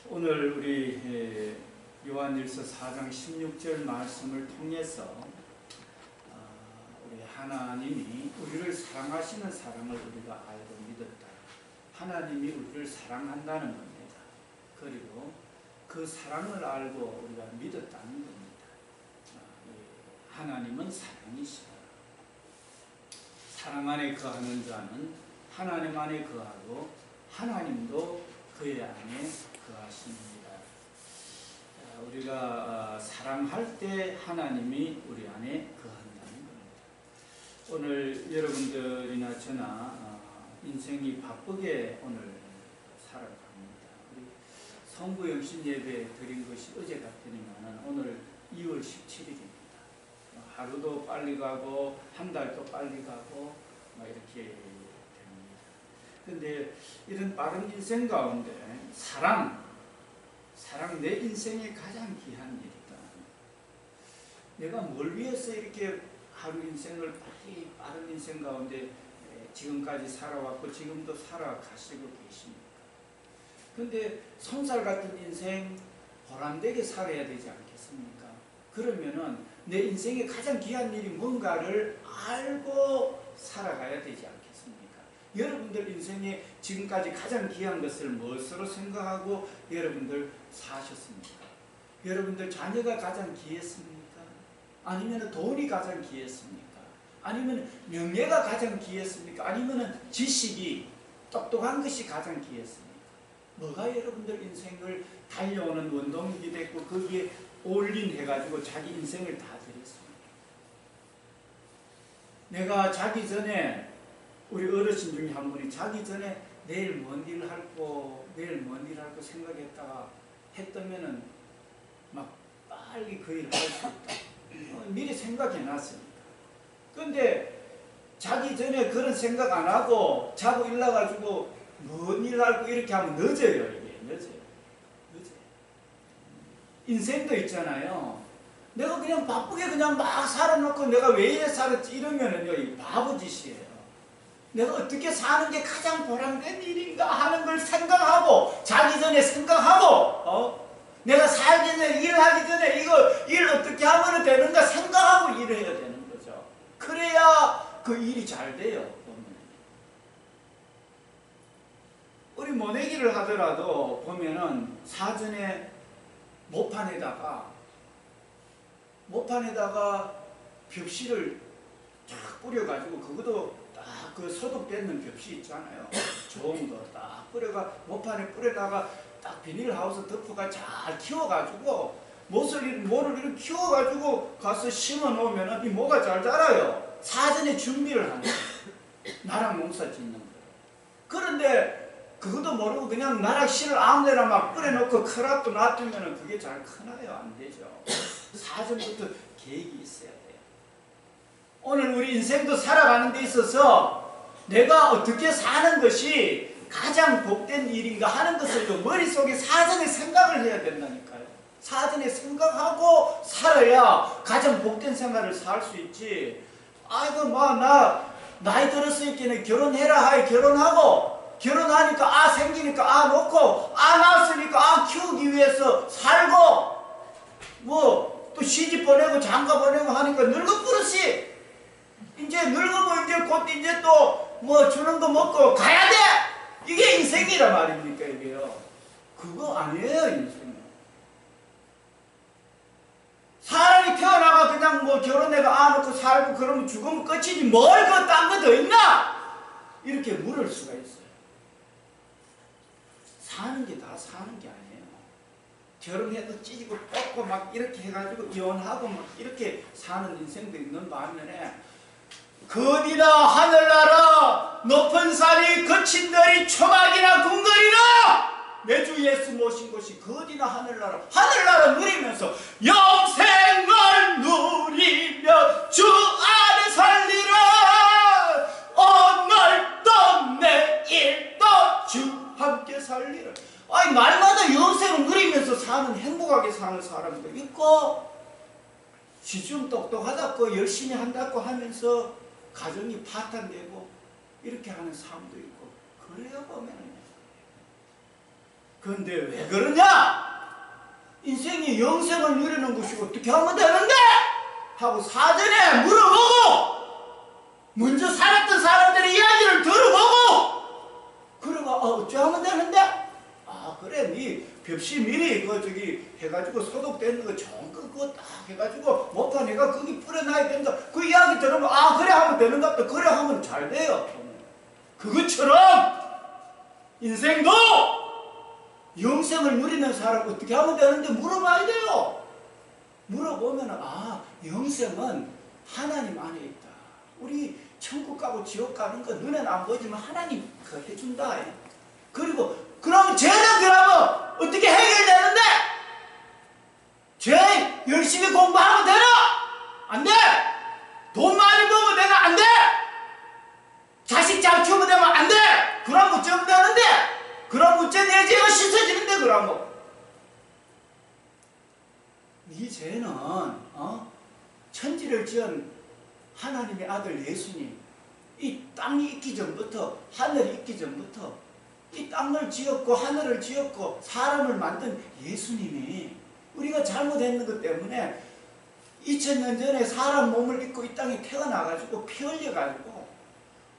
오늘 우리 요한일서 4장 16절 말씀을 통해서 우리 하나님이 우리를 사랑하시는 사랑을 우리가 알고 믿었다. 하나님이 우리를 사랑한다는 겁니다. 그리고 그 사랑을 알고 우리가 믿었다는 겁니다. 하나님은 사랑이시다. 사랑 안에 거하는 자는 하나님 안에 거하고 하나님도 그의 안에 거하십니다. 우리가 사랑할 때 하나님이 우리 안에 거한다는 겁니다. 오늘 여러분들이나 저나 인생이 바쁘게 오늘 살아갑니다. 우리 성부 영신 예배 드린 것이 어제 같으니까는 오늘 2월 17일입니다. 하루도 빨리 가고 한 달도 빨리 가고 이렇게 됩니다. 그런데 이런 빠른 인생 가운데 사랑 내 인생의 가장 귀한 일이다. 내가 뭘 위해서 이렇게 하루 인생을 빠른 인생 가운데 지금까지 살아왔고 지금도 살아가시고 계십니까? 그런데 손살 같은 인생 보람되게 살아야 되지 않겠습니까? 그러면은 내 인생의 가장 귀한 일이 뭔가를 알고 살아가야 되지 않겠습니까? 여러분들 인생에 지금까지 가장 귀한 것을 무엇으로 생각하고 여러분들 사셨습니까? 여러분들 자녀가 가장 귀했습니까? 아니면 돈이 가장 귀했습니까? 아니면 명예가 가장 귀했습니까? 아니면 지식이 똑똑한 것이 가장 귀했습니까? 뭐가 여러분들 인생을 달려오는 원동력이 됐고 거기에 올인해가지고 자기 인생을 다 드렸습니다. 내가 자기 전에 우리 어르신 중에 한 분이 자기 전에 내일 뭔 일을 할고 생각했다가 했다면은 막 빨리 그 일을 할 수 있다. 미리 생각해 놨으니까. 근데 자기 전에 그런 생각 안 하고 자고 일어나가지고 뭔 일을 할고 이렇게 하면 늦어요. 이게 늦어요. 인생도 있잖아요. 내가 그냥 바쁘게 그냥 막 살아놓고 내가 왜 이래 살았지 이러면은요, 이 바보짓이에요. 내가 어떻게 사는 게 가장 보람된 일인가 하는 걸 생각하고, 자기 전에 생각하고, 내가 살기 전에, 일하기 전에 이거 일 어떻게 하면 되는가 생각하고 일을 해야 되는 거죠. 그래야 그 일이 잘 돼요. 우리 모내기를 하더라도 보면은 사전에 모판에다가 벽시를 쫙 뿌려가지고 그것도 딱 그 소독되는 벽시 있잖아요. 좋은 거 딱 뿌려가 모판에 뿌려다가 딱 비닐하우스 덮어가 잘 키워가지고 모를 이렇게 키워가지고 가서 심어 놓으면 이 모가 잘 자라요. 사전에 준비를 하는 거예요. 나락 농사 짓는 거예요. 그런데 그것도 모르고 그냥 나락 씨를 아무데나 막 뿌려놓고 크랍도 놔두면 그게 잘 크나요? 안 되죠. 사전부터 계획이 있어야 돼요. 오늘 우리 인생도 살아가는 데 있어서 내가 어떻게 사는 것이 가장 복된 일인가 하는 것을 머릿속에 사전에 생각을 해야 된다니까요. 사전에 생각하고 살아야 가장 복된 생활을 살 수 있지. 아이고 나 나이 들었으니까 결혼해라 하에 결혼하고, 결혼하니까 생기니까 놓고, 낳았으니까 키우기 위해서 살고, 또 시집 보내고 장가 보내고 하니까 늙어버릇이 이제 늙으면 이제 곧 이제 또 주는 거 먹고 가야 돼! 이게 인생이란 말입니까, 이게요? 그거 아니에요, 인생은. 사람이 태어나가 그냥 결혼해가 놓고 살고 그러면 죽으면 끝이지 뭘 딴 거 더 있나? 이렇게 물을 수가 있어요. 사는 게 다 사는 게 아니에요. 결혼해도 찢고 뽑고 막 이렇게 해가지고 이혼하고 막 이렇게 사는 인생도 있는 반면에, 거디나 하늘나라 높은 산이 거친 들이 초막이나 궁궐이나 내 주 예수 모신 곳이 거디나 하늘나라 누리면서 영생을 누리며 주 안에 살리라. 오늘도 내일도 주 함께 살리라. 말마다 영생을 누리면서 사는, 행복하게 사는 사람도 있고, 시중 똑똑하다고 열심히 한다고 하면서 가정이 파탄되고 이렇게 하는 사람도 있고, 그래요 보면은. 그런데 왜 그러냐? 인생이 영생을 누리는 것이 어떻게 하면 되는데? 하고 사전에 물어보고 먼저 살았던 사람들의 이야기를 들어보고 그러고 어찌 하면 되는데? 그래 니 벽시 미리 저기 해가지고 소독되는 거 좋은 거 그거 딱 해가지고 못한 애가 거기 뿌려놔야 된다 그 이야기 들으면 그래 하면 되는 것 같다 그래 하면 잘 돼요. 그것처럼 인생도 영생을 누리는 사람 어떻게 하면 되는데 물어봐야 돼요. 물어보면 영생은 하나님 안에 있다. 우리 천국 가고 지옥 가는 거 눈에는 안 보이지만 하나님 그거 해준다. 그리고 그럼 죄는 그러면 어떻게 해결되는데? 죄 열심히 공부하면 되나? 안 돼! 돈 많이 벌면 되나? 안 돼! 자식 잘 키우면 되면 안 돼! 그럼 어쩌면 되는데? 그럼 어째 내 죄가 씻어지는데 그러면? 이 죄는 천지를 지은 하나님의 아들 예수님 이 땅이 있기 전부터 하늘이 있기 전부터 이 땅을 지었고 하늘을 지었고 사람을 만든 예수님이 우리가 잘못했는 것 때문에 2000년 전에 사람 몸을 입고 이 땅에 태어나가지고 피 흘려가지고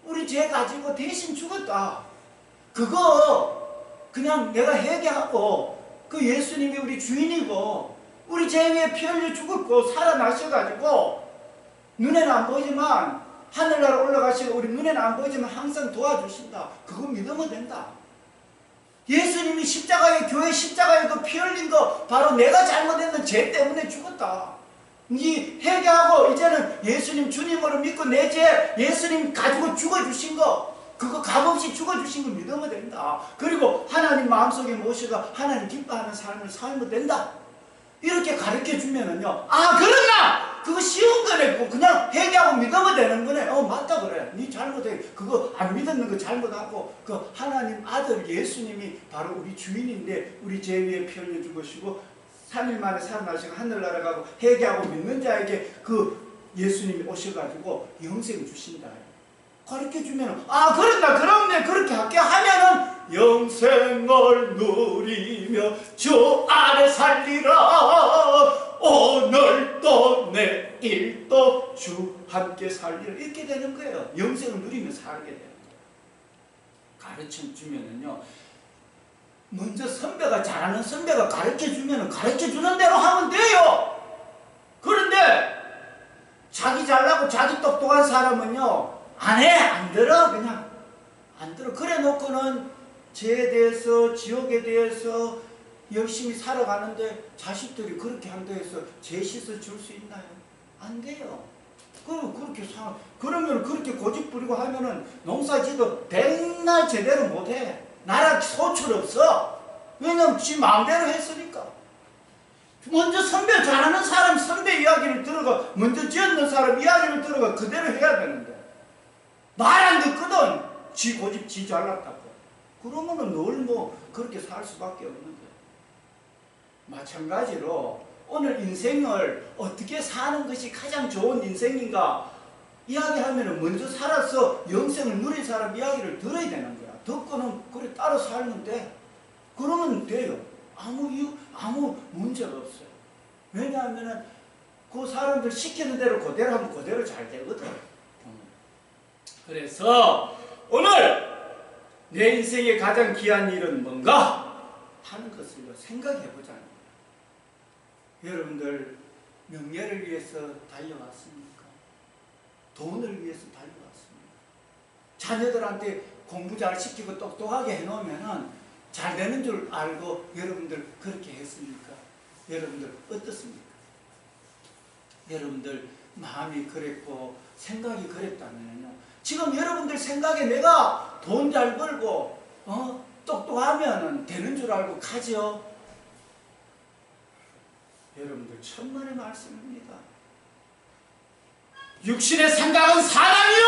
우리 죄 가지고 대신 죽었다. 그거 그냥 내가 회개하고 그 예수님이 우리 주인이고 우리 죄 위에 피 흘려 죽었고 살아나셔가지고 눈에는 안 보이지만 하늘나라 올라가시고 우리 눈에는 안 보이지만 항상 도와주신다. 그거 믿으면 된다. 예수님이 십자가에 교회 십자가에 그 피 흘린 거 바로 내가 잘못했는 죄 때문에 죽었다. 이 회개하고 이제는 예수님 주님으로 믿고 내 죄 예수님 가지고 죽어주신 거 그거 값없이 죽어주신 거 믿으면 된다. 그리고 하나님 마음속에 모셔가 하나님 기뻐하는 삶을 살면 된다. 이렇게 가르쳐주면은요 그러나 그거 쉬운 거네. 그냥 회개하고 믿으면 되는 거네. 맞다 그래. 네 잘못해. 그거 안 믿었는 거 잘못하고 그 하나님 아들 예수님이 바로 우리 주인인데 우리 죄 위에 피 흘려 죽으시고 3일 만에 살아나시고 하늘나라 가고 회개하고 믿는 자에게 그 예수님이 오셔가지고 영생 주신다. 가르쳐주면 그런다 그럼 그렇게 할게 하면은 영생을 누리며 주 안에 살리라 오늘도 내일도 주 함께 살리라 이렇게 되는 거예요. 영생을 누리며 살게 돼요. 가르쳐주면은요 먼저 선배가 잘하는 선배가 가르쳐주면 가르쳐주는 대로 하면 돼요. 그런데 자기 잘나고 자기 똑똑한 사람은요 안 해! 안 들어! 그냥 안 들어. 그래 놓고는 죄에 대해서 지옥에 대해서 열심히 살아가는데 자식들이 그렇게 한다 해서 죄 씻어 줄 수 있나요? 안 돼요. 그러면 그렇게 고집 부리고 하면은 농사지도 백날 제대로 못해. 나라 소출 없어. 왜냐면 지 마음대로 했으니까. 먼저 선배 잘하는 사람 선배 이야기를 들어가 먼저 지었는 사람 이야기를 들어가 그대로 해야 되는데 말 안 듣거든. 지 고집 지 잘났다고. 그러면은 늘 그렇게 살 수밖에 없는데. 마찬가지로 오늘 인생을 어떻게 사는 것이 가장 좋은 인생인가 이야기하면은 먼저 살아서 영생을 누린 사람 이야기를 들어야 되는 거야. 듣고는 그래 따라 살면 돼. 그러면 돼요. 아무 문제가 없어요. 왜냐하면은 그 사람들 시키는 대로 그대로 하면 그대로 잘 되거든. 그래서 오늘 내 인생의 가장 귀한 일은 뭔가 하는 것을 생각해 보자는 거예요. 여러분들 명예를 위해서 달려왔습니까? 돈을 위해서 달려왔습니까? 자녀들한테 공부 잘 시키고 똑똑하게 해놓으면 잘 되는 줄 알고 여러분들 그렇게 했습니까? 여러분들 어떻습니까? 여러분들 마음이 그랬고 생각이 그랬다면요. 지금 여러분들 생각에 내가 돈 잘 벌고 똑똑하면 되는 줄 알고 가죠. 여러분들 천만의 말씀입니다. 육신의 생각은 사랑이요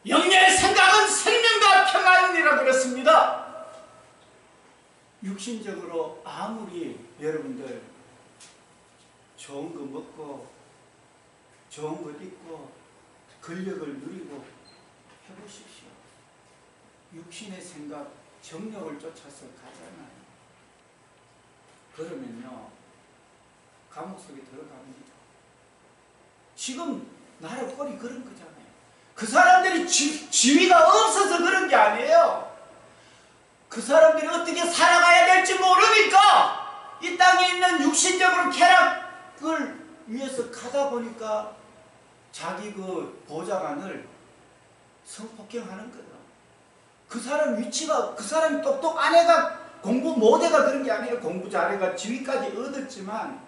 영예의 생각은 생명과 평안이라 그랬습니다. 육신적으로 아무리 여러분들 좋은 거 먹고 좋은 것 입고 권력을 누리고 해보십시오. 육신의 생각 정력을 쫓아서 가잖아요. 그러면요 감옥 속에 들어갑니다. 지금 나라 꼴이 그런 거잖아요. 그 사람들이 지위가 없어서 그런 게 아니에요. 그 사람들이 어떻게 살아가야 될지 모르니까 이 땅에 있는 육신적으로 쾌락을 위해서 가다 보니까 자기 그 보좌관을 성폭행하는 거예요. 그 사람 위치가, 그 사람이 똑똑한 애가 공부 못해가 그런 게 아니에요. 공부 잘해가 지위까지 얻었지만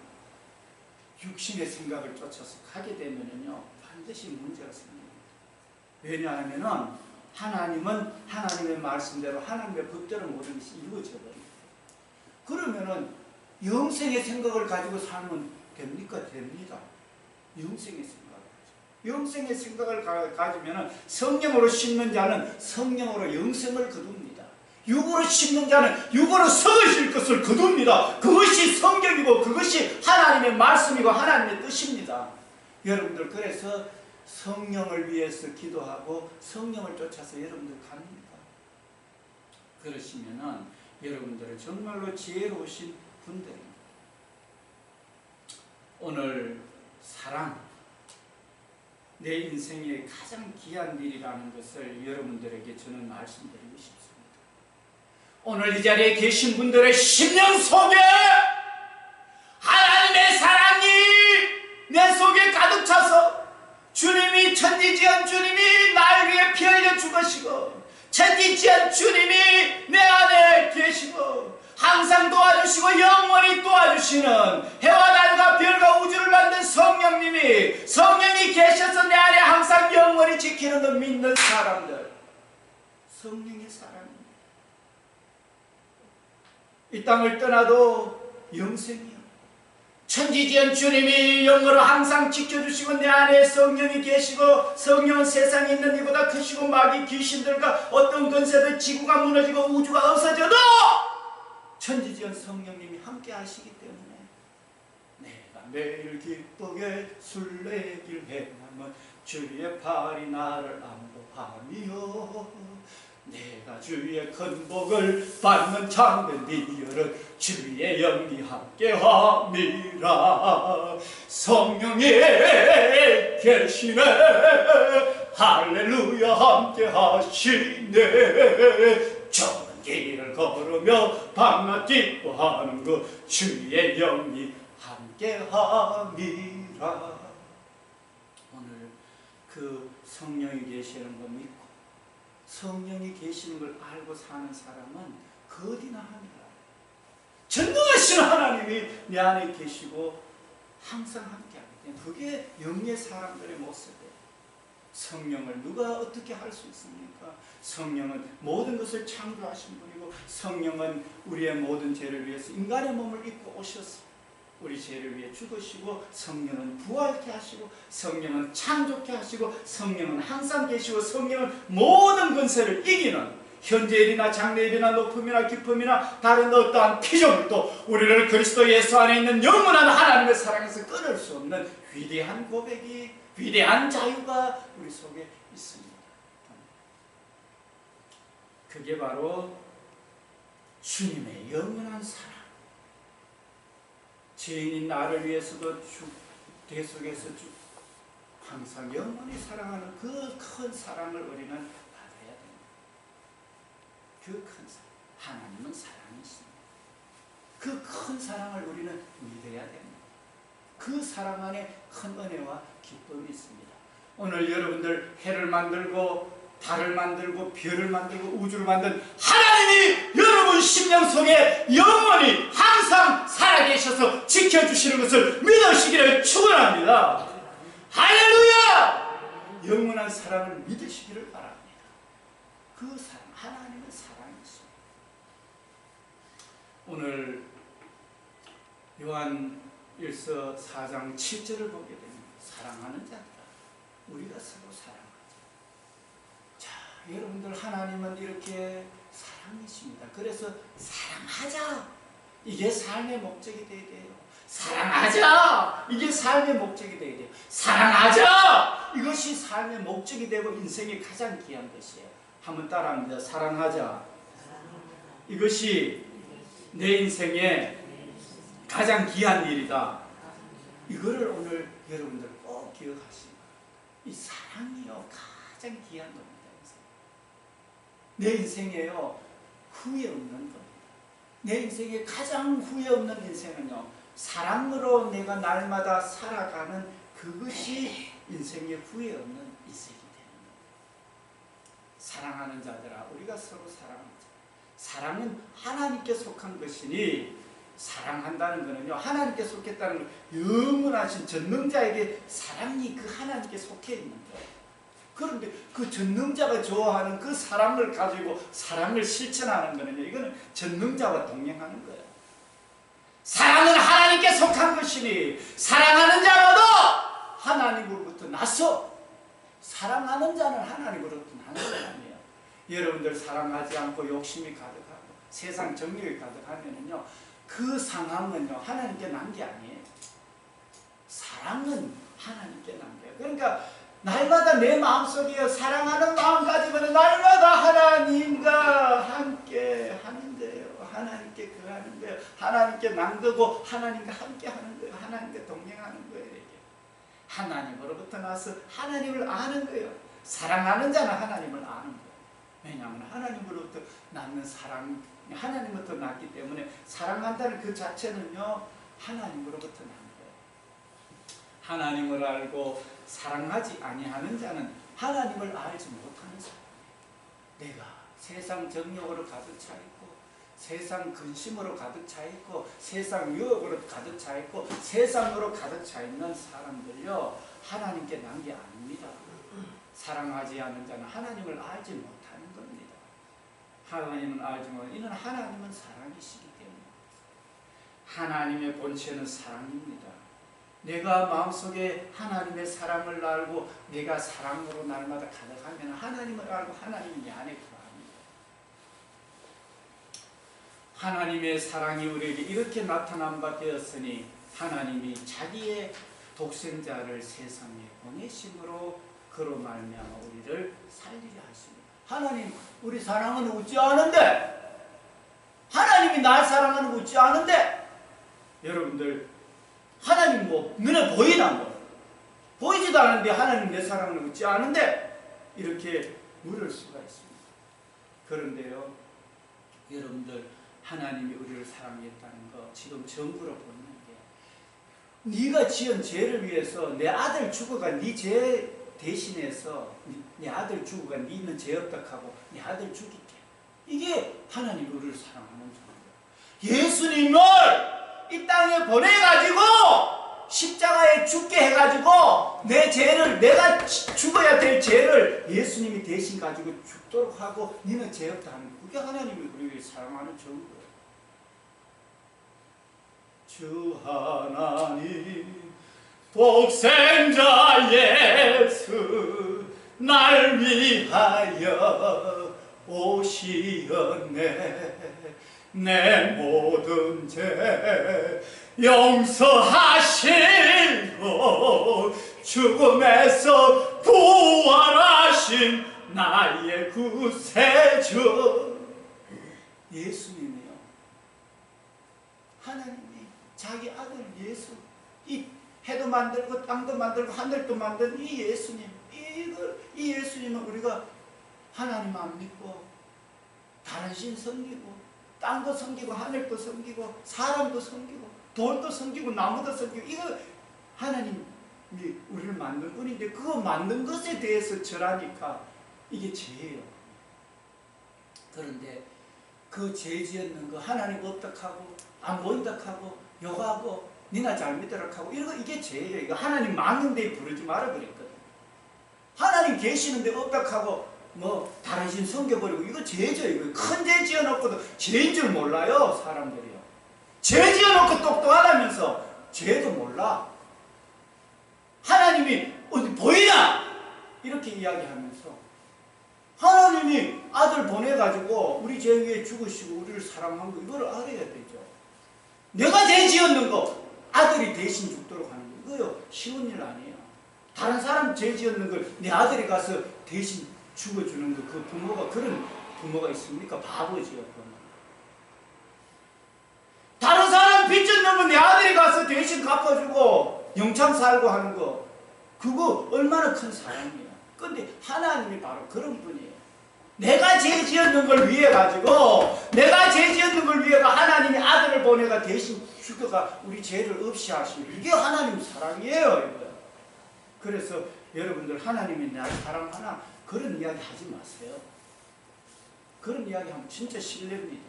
육신의 생각을 쫓아서 가게 되면요 반드시 문제가 생깁니다. 왜냐하면은 하나님은 하나님의 말씀대로 하나님의 법대로 모든 것이 이루어져 버립니다. 그러면은 영생의 생각을 가지고 살면 됩니까? 됩니다. 영생의 생각을 가지고. 영생의 생각을 가지면은 성령으로 심는 자는 성령으로 영생을 거둡니다. 육으로 심는 자는 육으로 썩으실 것을 거둡니다. 그것이 성경이고 그것이 하나님의 말씀이고 하나님의 뜻입니다. 여러분들 그래서 성령을 위해서 기도하고 성령을 쫓아서 여러분들 갑니까? 그러시면은 여러분들은 정말로 지혜로우신 분들입니다. 오늘 사랑, 내 인생의 가장 귀한 일이라는 것을 여러분들에게 저는 말씀드리고 싶습니다. 오늘 이 자리에 계신 분들의 심령 속에 하나님의 사랑이 내 속에 가득 차서 주님이 천지지은 주님이 나를 위해 피 흘려 죽으시고 천지지은 주님이 내 안에 계시고 항상 도와주시고 영원히 도와주시는 해와 달과 별과 우주를 만든 성령님이 계셔서 내 안에 항상 영원히 지키는 걸 믿는 사람들, 성령의 사랑입니다. 이 땅을 떠나도 영생이요, 천지지은 주님이 영으로 항상 지켜주시고 내 안에 성령이 계시고 성령은 세상에 있는 이보다 크시고 마귀 귀신들과 어떤 권세들 지구가 무너지고 우주가 없어져도 천지지은 성령님이 함께 하시기 때문에 내가 매일 기쁘게 술래길 행하면 주의 팔이 나를 안보함이요 내가 주의 큰 복을 받는 참된 비결은 주의 영이 함께함이라. 성령이 계시네 할렐루야 함께하시네. 저는 길을 걸으며 밤낮 기뻐하는 그 주의 영이 함께함이라. 오늘 그 성령이 계시는 거 믿고 성령이 계시는 걸 알고 사는 사람은 그 어디나 합니다. 전능하신 하나님이 내 안에 계시고 항상 함께하기 때문에 그게 영의 사람들의 모습이에요. 성령을 누가 어떻게 할 수 있습니까? 성령은 모든 것을 창조하신 분이고 성령은 우리의 모든 죄를 위해서 인간의 몸을 입고 오셨습니다. 우리 죄를 위해 죽으시고 성령은 부활케 하시고 성령은 창조케 하시고 성령은 항상 계시고 성령은 모든 권세를 이기는 현재일이나 장래일이나 높음이나 깊음이나 다른 어떠한 피조물도 우리를 그리스도 예수 안에 있는 영원한 하나님의 사랑에서 끊을 수 없는 위대한 고백이 위대한 자유가 우리 속에 있습니다. 그게 바로 주님의 영원한 사랑. 죄인인 나를 위해서도 대속에서 항상 영원히 사랑하는 그 큰 사랑을 우리는 받아야 됩니다. 그 큰 사랑, 하나님은 사랑이십니다. 그 큰 사랑을 우리는 믿어야 됩니다. 그 사랑 안에 큰 은혜와 기쁨이 있습니다. 오늘 여러분들 해를 만들고 달을 만들고 별을 만들고 우주를 만든 하나님이 여러분 심령 속에 영원히 항상 살아계셔서 지켜주시는 것을 믿으시기를 축원합니다. 할렐루야! 영원한 사랑을 믿으시기를 바랍니다. 그 사랑, 하나님의 사랑이십니다. 오늘 요한 1서 4장 7절을 보게 됩니다. 사랑하는 자들아 우리가 서로 사랑하자. 자, 여러분들 하나님은 이렇게 사랑이십니다. 그래서 사랑하자. 이게 삶의 목적이 되어야 돼요. 사랑하자. 이게 삶의 목적이 되어야 돼요. 사랑하자. 이것이 삶의 목적이 되고 인생의 가장 귀한 것이에요. 한번 따라합니다. 사랑하자. 이것이 내 인생에 가장 귀한 일이다. 이거를 오늘 여러분들 꼭 기억하시고, 이 사랑이요 가장 귀한 겁니다. 내 인생에요 후회 없는 겁니다. 내 인생에 가장 후회 없는 인생은요 사랑으로 내가 날마다 살아가는 그것이 인생에 후회 없는 인생이 되는 겁니다. 사랑하는 자들아, 우리가 서로 사랑하자. 사랑은 하나님께 속한 것이니, 사랑한다는 것은요 하나님께 속했다는 것, 영원하신 전능자에게 사랑이 그 하나님께 속해 있는 거예요. 그런데 그 전능자가 좋아하는 그 사랑을 가지고 사랑을 실천하는 거는요, 이거는 전능자와 동행하는 거예요. 사랑은 하나님께 속한 것이니 사랑하는 자라도 하나님으로부터 나서, 사랑하는 자는 하나님으로부터 나는 건 아니에요. 여러분들 사랑하지 않고 욕심이 가득하고 세상 정욕이 가득하면은요 그 상황은요 하나님께 난 게 아니에요. 사랑은 하나님께 난 거예요. 그러니까 날마다 내 마음속에 사랑하는 마음 가지면 날마다 하나님과 함께 하는데요. 하나님께 거하는 거예요. 하나님께 남거고 하나님과 함께 하는 거예요. 하나님과 동행하는 거예요. 이게. 하나님으로부터 나서 하나님을 아는 거예요. 사랑하는 자는 하나님을 아는 거예요. 왜냐하면 하나님으로부터 낳는 사랑, 하나님부터 낳기 때문에 사랑한다는 그 자체는요 하나님으로부터 낳는 거예요. 하나님을 알고 사랑하지 아니하는 자는 하나님을 알지 못하는 사람. 내가 세상 정욕으로 가득 차 있고, 세상 근심으로 가득 차 있고, 세상 유혹으로 가득 차 있고, 세상으로 가득 차 있는 사람들요 하나님께 난 게 아닙니다. 사랑하지 않는 자는 하나님을 알지 못하는 겁니다. 하나님은 알지 못하는, 이는 하나님은 사랑이시기 때문에. 하나님의 본체는 사랑입니다. 내가 마음속에 하나님의 사랑을 알고 내가 사랑으로 날마다 가득하면 하나님을 알고 하나님이 내 안에 거합니다. 하나님의 사랑이 우리에게 이렇게 나타난 바 되었으니 하나님이 자기의 독생자를 세상에 보내심으로 그로 말미암아 우리를 살리려 하십니다. 하나님, 우리 사랑은 웃지 않은데, 하나님이 날 사랑하는 거 웃지 않은데, 여러분들 하나님 뭐 눈에 보이나 뭐 보이지도 않은데 하나님 내 사랑을 웃지 않은데 이렇게 물을 수가 있습니다. 그런데요 여러분들, 하나님이 우리를 사랑했다는 거 지금 정부로 보는 게, 네가 지은 죄를 위해서 내 아들 죽어가 네 죄 대신해서 네 아들 죽어가 네는 죄 없다 하고 네 아들 죽이게, 이게 하나님이 우리를 사랑하는 정도예요. 예수님을 이 땅에 보내가지고 십자가에 죽게 해가지고 내 죄를, 내가 죽어야 될 죄를 예수님이 대신 가지고 죽도록 하고 너는 죄 없다 하는, 그게 하나님이 우리를 사랑하는 정도예요. 주 하나님 독생자 예수 날 위하여 오시었네. 내 모든 죄 용서하시고 죽음에서 부활하신 나의 구세주 예수님이요. 하나님이 자기 아들 예수, 이 해도 만들고 땅도 만들고 하늘도 만든 이 예수님, 이 예수님은 우리가 하나님 안 믿고 다른 신 섬기고 땅도 섬기고 하늘도 섬기고 사람도 섬기고 돌도 섬기고 나무도 섬기고, 이거 하나님이 우리를 만든 분인데 그거 만든 것에 대해서 절하니까 이게 죄예요. 그런데 그 죄 지었는 거 하나님 없다하고 안 보인다하고 욕하고 니나 잘 믿으라 하고 이게 죄예요. 이거 하나님 많은 데 부르지 말아 그랬거든. 하나님 계시는데 없다하고 뭐 다른 신 섬겨버리고 이거 죄죠. 이거 큰 죄 지어놓고도 죄인 줄 몰라요 사람들이요. 죄 지어놓고 똑똑하다면서 죄도 몰라. 하나님이 어디 보이나 이렇게 이야기하면서 하나님이 아들 보내가지고 우리 죄 위에 죽으시고 우리를 사랑한 거 이걸 알아야 되죠. 내가 죄 지었는 거 아들이 대신 죽도록 하는 거 이거요 쉬운 일 아니에요. 다른 사람 죄 지었는 걸 내 아들이 가서 대신 죽어주는 거, 그 부모가, 그런 부모가 있습니까? 바보지요. 대신 갚아주고 영창 살고 하는 거, 그거 얼마나 큰 사랑이에요. 근데 하나님이 바로 그런 분이에요. 내가 죄 지었는 걸 위해 가지고, 내가 죄 지었는 걸 위해가 하나님이 아들을 보내가 대신 죽어가 우리 죄를 없이 하시고, 이게 하나님 사랑이에요. 이거요. 그래서 여러분들 하나님이 나를 사랑하나 그런 이야기 하지 마세요. 그런 이야기 하면 진짜 실례입니다.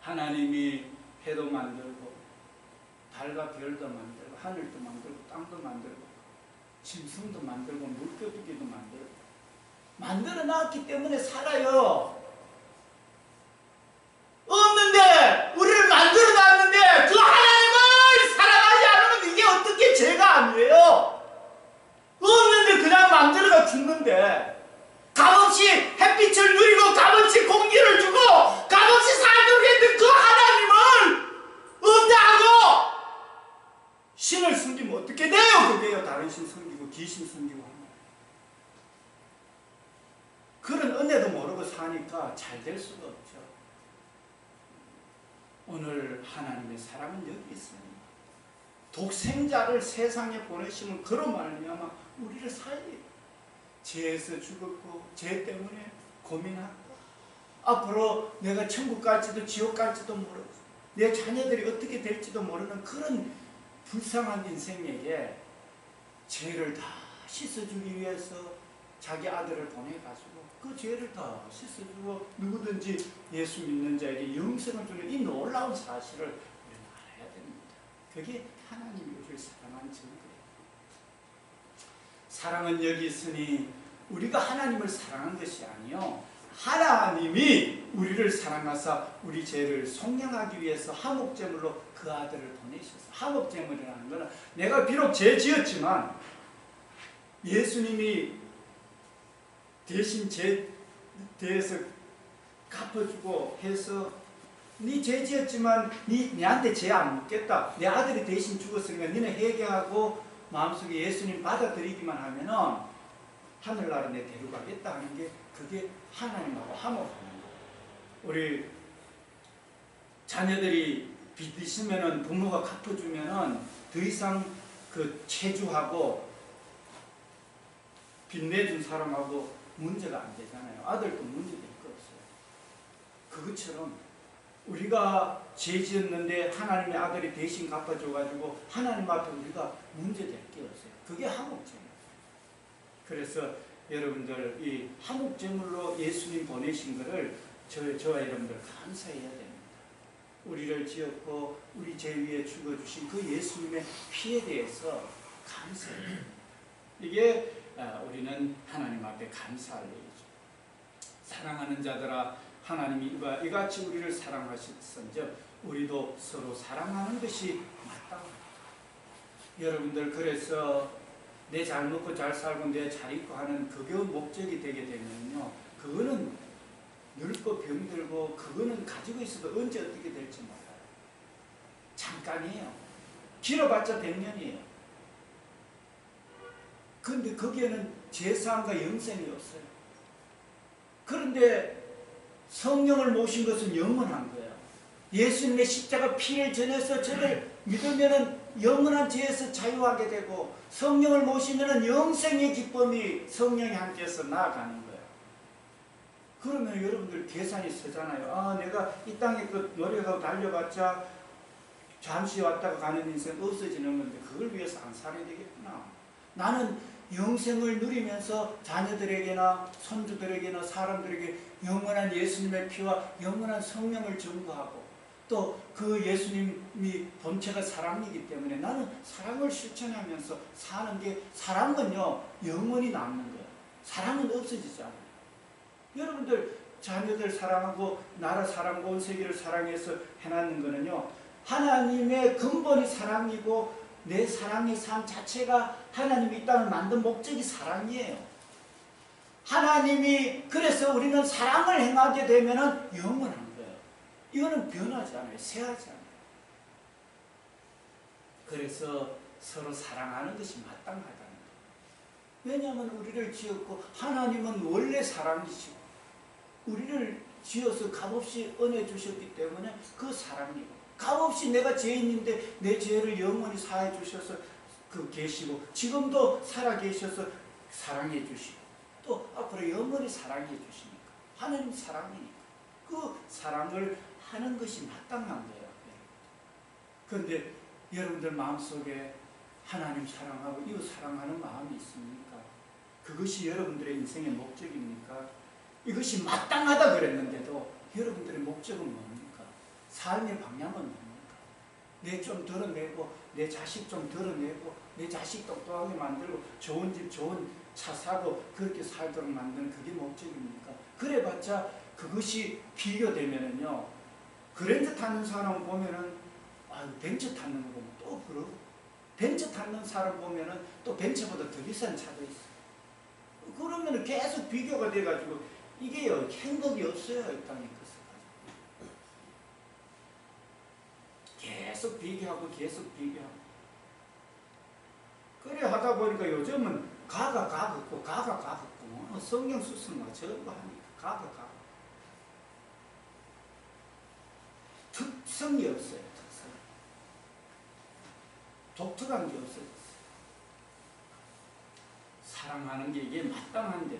하나님이 해도 만들고 달과 별도 만들고 하늘도 만들고 땅도 만들고 짐승도 만들고 물고기도 만들고 만들어 놨기 때문에 살아요. 없는데 우리를 만들어 놨는데 그 하나님을 사랑하지 않으면 이게 어떻게 죄가 아니에요? 없는데 그냥 만들어가 죽는데 값없이 햇빛을 누리고 값없이 공기를 주고 값없이 살도록 했던 그 하나님을 없다고 신을 섬기면 어떻게 돼요? 그게요. 다른 신 섬기고 귀신 섬기고 하는 그런 은혜도 모르고 사니까 잘 될 수가 없죠. 오늘 하나님의 사랑은 여기 있습니다. 독생자를 세상에 보내시면 그런 말미암아 우리를 살리고 죄에서 죽었고 죄 때문에 고민하고 앞으로 내가 천국 갈지도 지옥 갈지도 모르고 내 자녀들이 어떻게 될지도 모르는 그런 불쌍한 인생에게 죄를 다 씻어주기 위해서 자기 아들을 보내가지고 그 죄를 다 씻어주고 누구든지 예수 믿는 자에게 영생을 주는 이 놀라운 사실을 우리는 알아야 됩니다. 그게 하나님이 우리를 사랑하는 증거예요. 사랑은 여기 있으니 우리가 하나님을 사랑한 것이 아니요 하나님이 우리를 사랑하사 우리 죄를 속량하기 위해서 화목제물로 그 아들을 보내셔서 화목제물이라는 것은 내가 비록 죄 지었지만 예수님이 대신 죄에 대해서 갚아주고 해서 네 죄 지었지만 네한테 죄 안 묻겠다. 내 아들이 대신 죽었으니까 너네 회개하고 마음속에 예수님 받아들이기만 하면은 하늘나라 내 데려가겠다 하는 게 그게 하나님하고 화목하는 거예요. 우리 자녀들이 빚 있으면은 부모가 갚아주면은 더 이상 그 체주하고 빚내준 사람하고 문제가 안 되잖아요. 아들도 문제 될 거 없어요. 그것처럼 우리가 죄 지었는데 하나님의 아들이 대신 갚아줘가지고 하나님 앞에 우리가 문제 될 게 없어요. 그게 화목제물. 그래서 여러분들 이 화목제물로 예수님 보내신 것을 저와 여러분들 감사해야 됩니다. 우리를 지었고 우리 죄 위에 죽어주신 그 예수님의 피에 대해서 감사해야 됩니다. 이게 우리는 하나님 앞에 감사할 일이죠. 사랑하는 자들아 하나님이 이같이 우리를 사랑하셨은즉 우리도 서로 사랑하는 것이 마땅합니다. 여러분들 그래서 내 잘 먹고 잘 살고 내 잘 입고 하는 그게 목적이 되게 되면요 그거는 늙고 병들고 그거는 가지고 있어도 언제 어떻게 될지 몰라요. 잠깐이에요. 길어봤자 100년이에요. 그런데 거기에는 죄사함과 영생이 없어요. 그런데 성령을 모신 것은 영원한 거예요. 예수님의 십자가 피를 전해서 저를 믿으면 영원한 죄에서 자유하게 되고 성령을 모시면 영생의 기쁨이 성령이 함께해서 나아가는 거예요. 그러면 여러분들 계산이 서잖아요. 아, 내가 이 땅에 그 노력하고 달려봤자 잠시 왔다가 가는 인생 없어지는 건데 그걸 위해서 안 살아야 되겠구나. 나는 영생을 누리면서 자녀들에게나 손주들에게나 사람들에게 영원한 예수님의 피와 영원한 성령을 증거하고 또 그 예수님이 본체가 사랑이기 때문에 나는 사랑을 실천하면서 사는 게 사랑은요 영원히 남는 거예요. 사랑은 없어지지 않아요. 여러분들 자녀들 사랑하고 나라 사랑하고 온 세계를 사랑해서 해놨는 거는요 하나님의 근본이 사랑이고 내 사랑의 삶 자체가 하나님이 이 땅을 만든 목적이 사랑이에요. 하나님이 그래서 우리는 사랑을 행하게 되면 영원한 거예요. 이거는 변하지 않아요. 쇠하지 않아요. 그래서 서로 사랑하는 것이 마땅하다는 거예요. 왜냐하면 우리를 지었고 하나님은 원래 사랑이시고 우리를 지어서 값없이 은혜 주셨기 때문에 그 사랑이고, 값없이 내가 죄인인데 내 죄를 영원히 사해 주셔서 계시고, 지금도 살아 계셔서 사랑해 주시고, 또 앞으로 영원히 사랑해 주시니까, 하나님 사랑이니까 그 사랑을 하는 것이 마땅한 거예요. 그런데 여러분들 마음속에 하나님 사랑하고 이웃 사랑하는 마음이 있습니까? 그것이 여러분들의 인생의 목적입니까? 이것이 마땅하다 그랬는데도 여러분들의 목적은 뭡니까? 삶의 방향은 뭡니까? 내 좀 덜어내고, 내 자식 좀 덜어내고, 내 자식 똑똑하게 만들고, 좋은 집 좋은 차 사고 그렇게 살도록 만드는 그게 목적입니까? 그래봤자 그것이 비교되면은요, 그랜저 타는 사람 보면은 벤츠 타는 거 보면 또 그러고, 벤츠 타는 사람 보면은 또 벤츠보다 더 비싼 차도 있어. 그러면은 계속 비교가 돼가지고 이게요, 행복이 없어요. 이 땅에 계속 비교하고 계속 비교하고. 그래 하다 보니까 요즘은 가가 없고 성경 수승과 전부 하니까 가가 특성이 없어요. 특성. 독특한 게 없어요. 사랑하는 게 이게 마땅한데,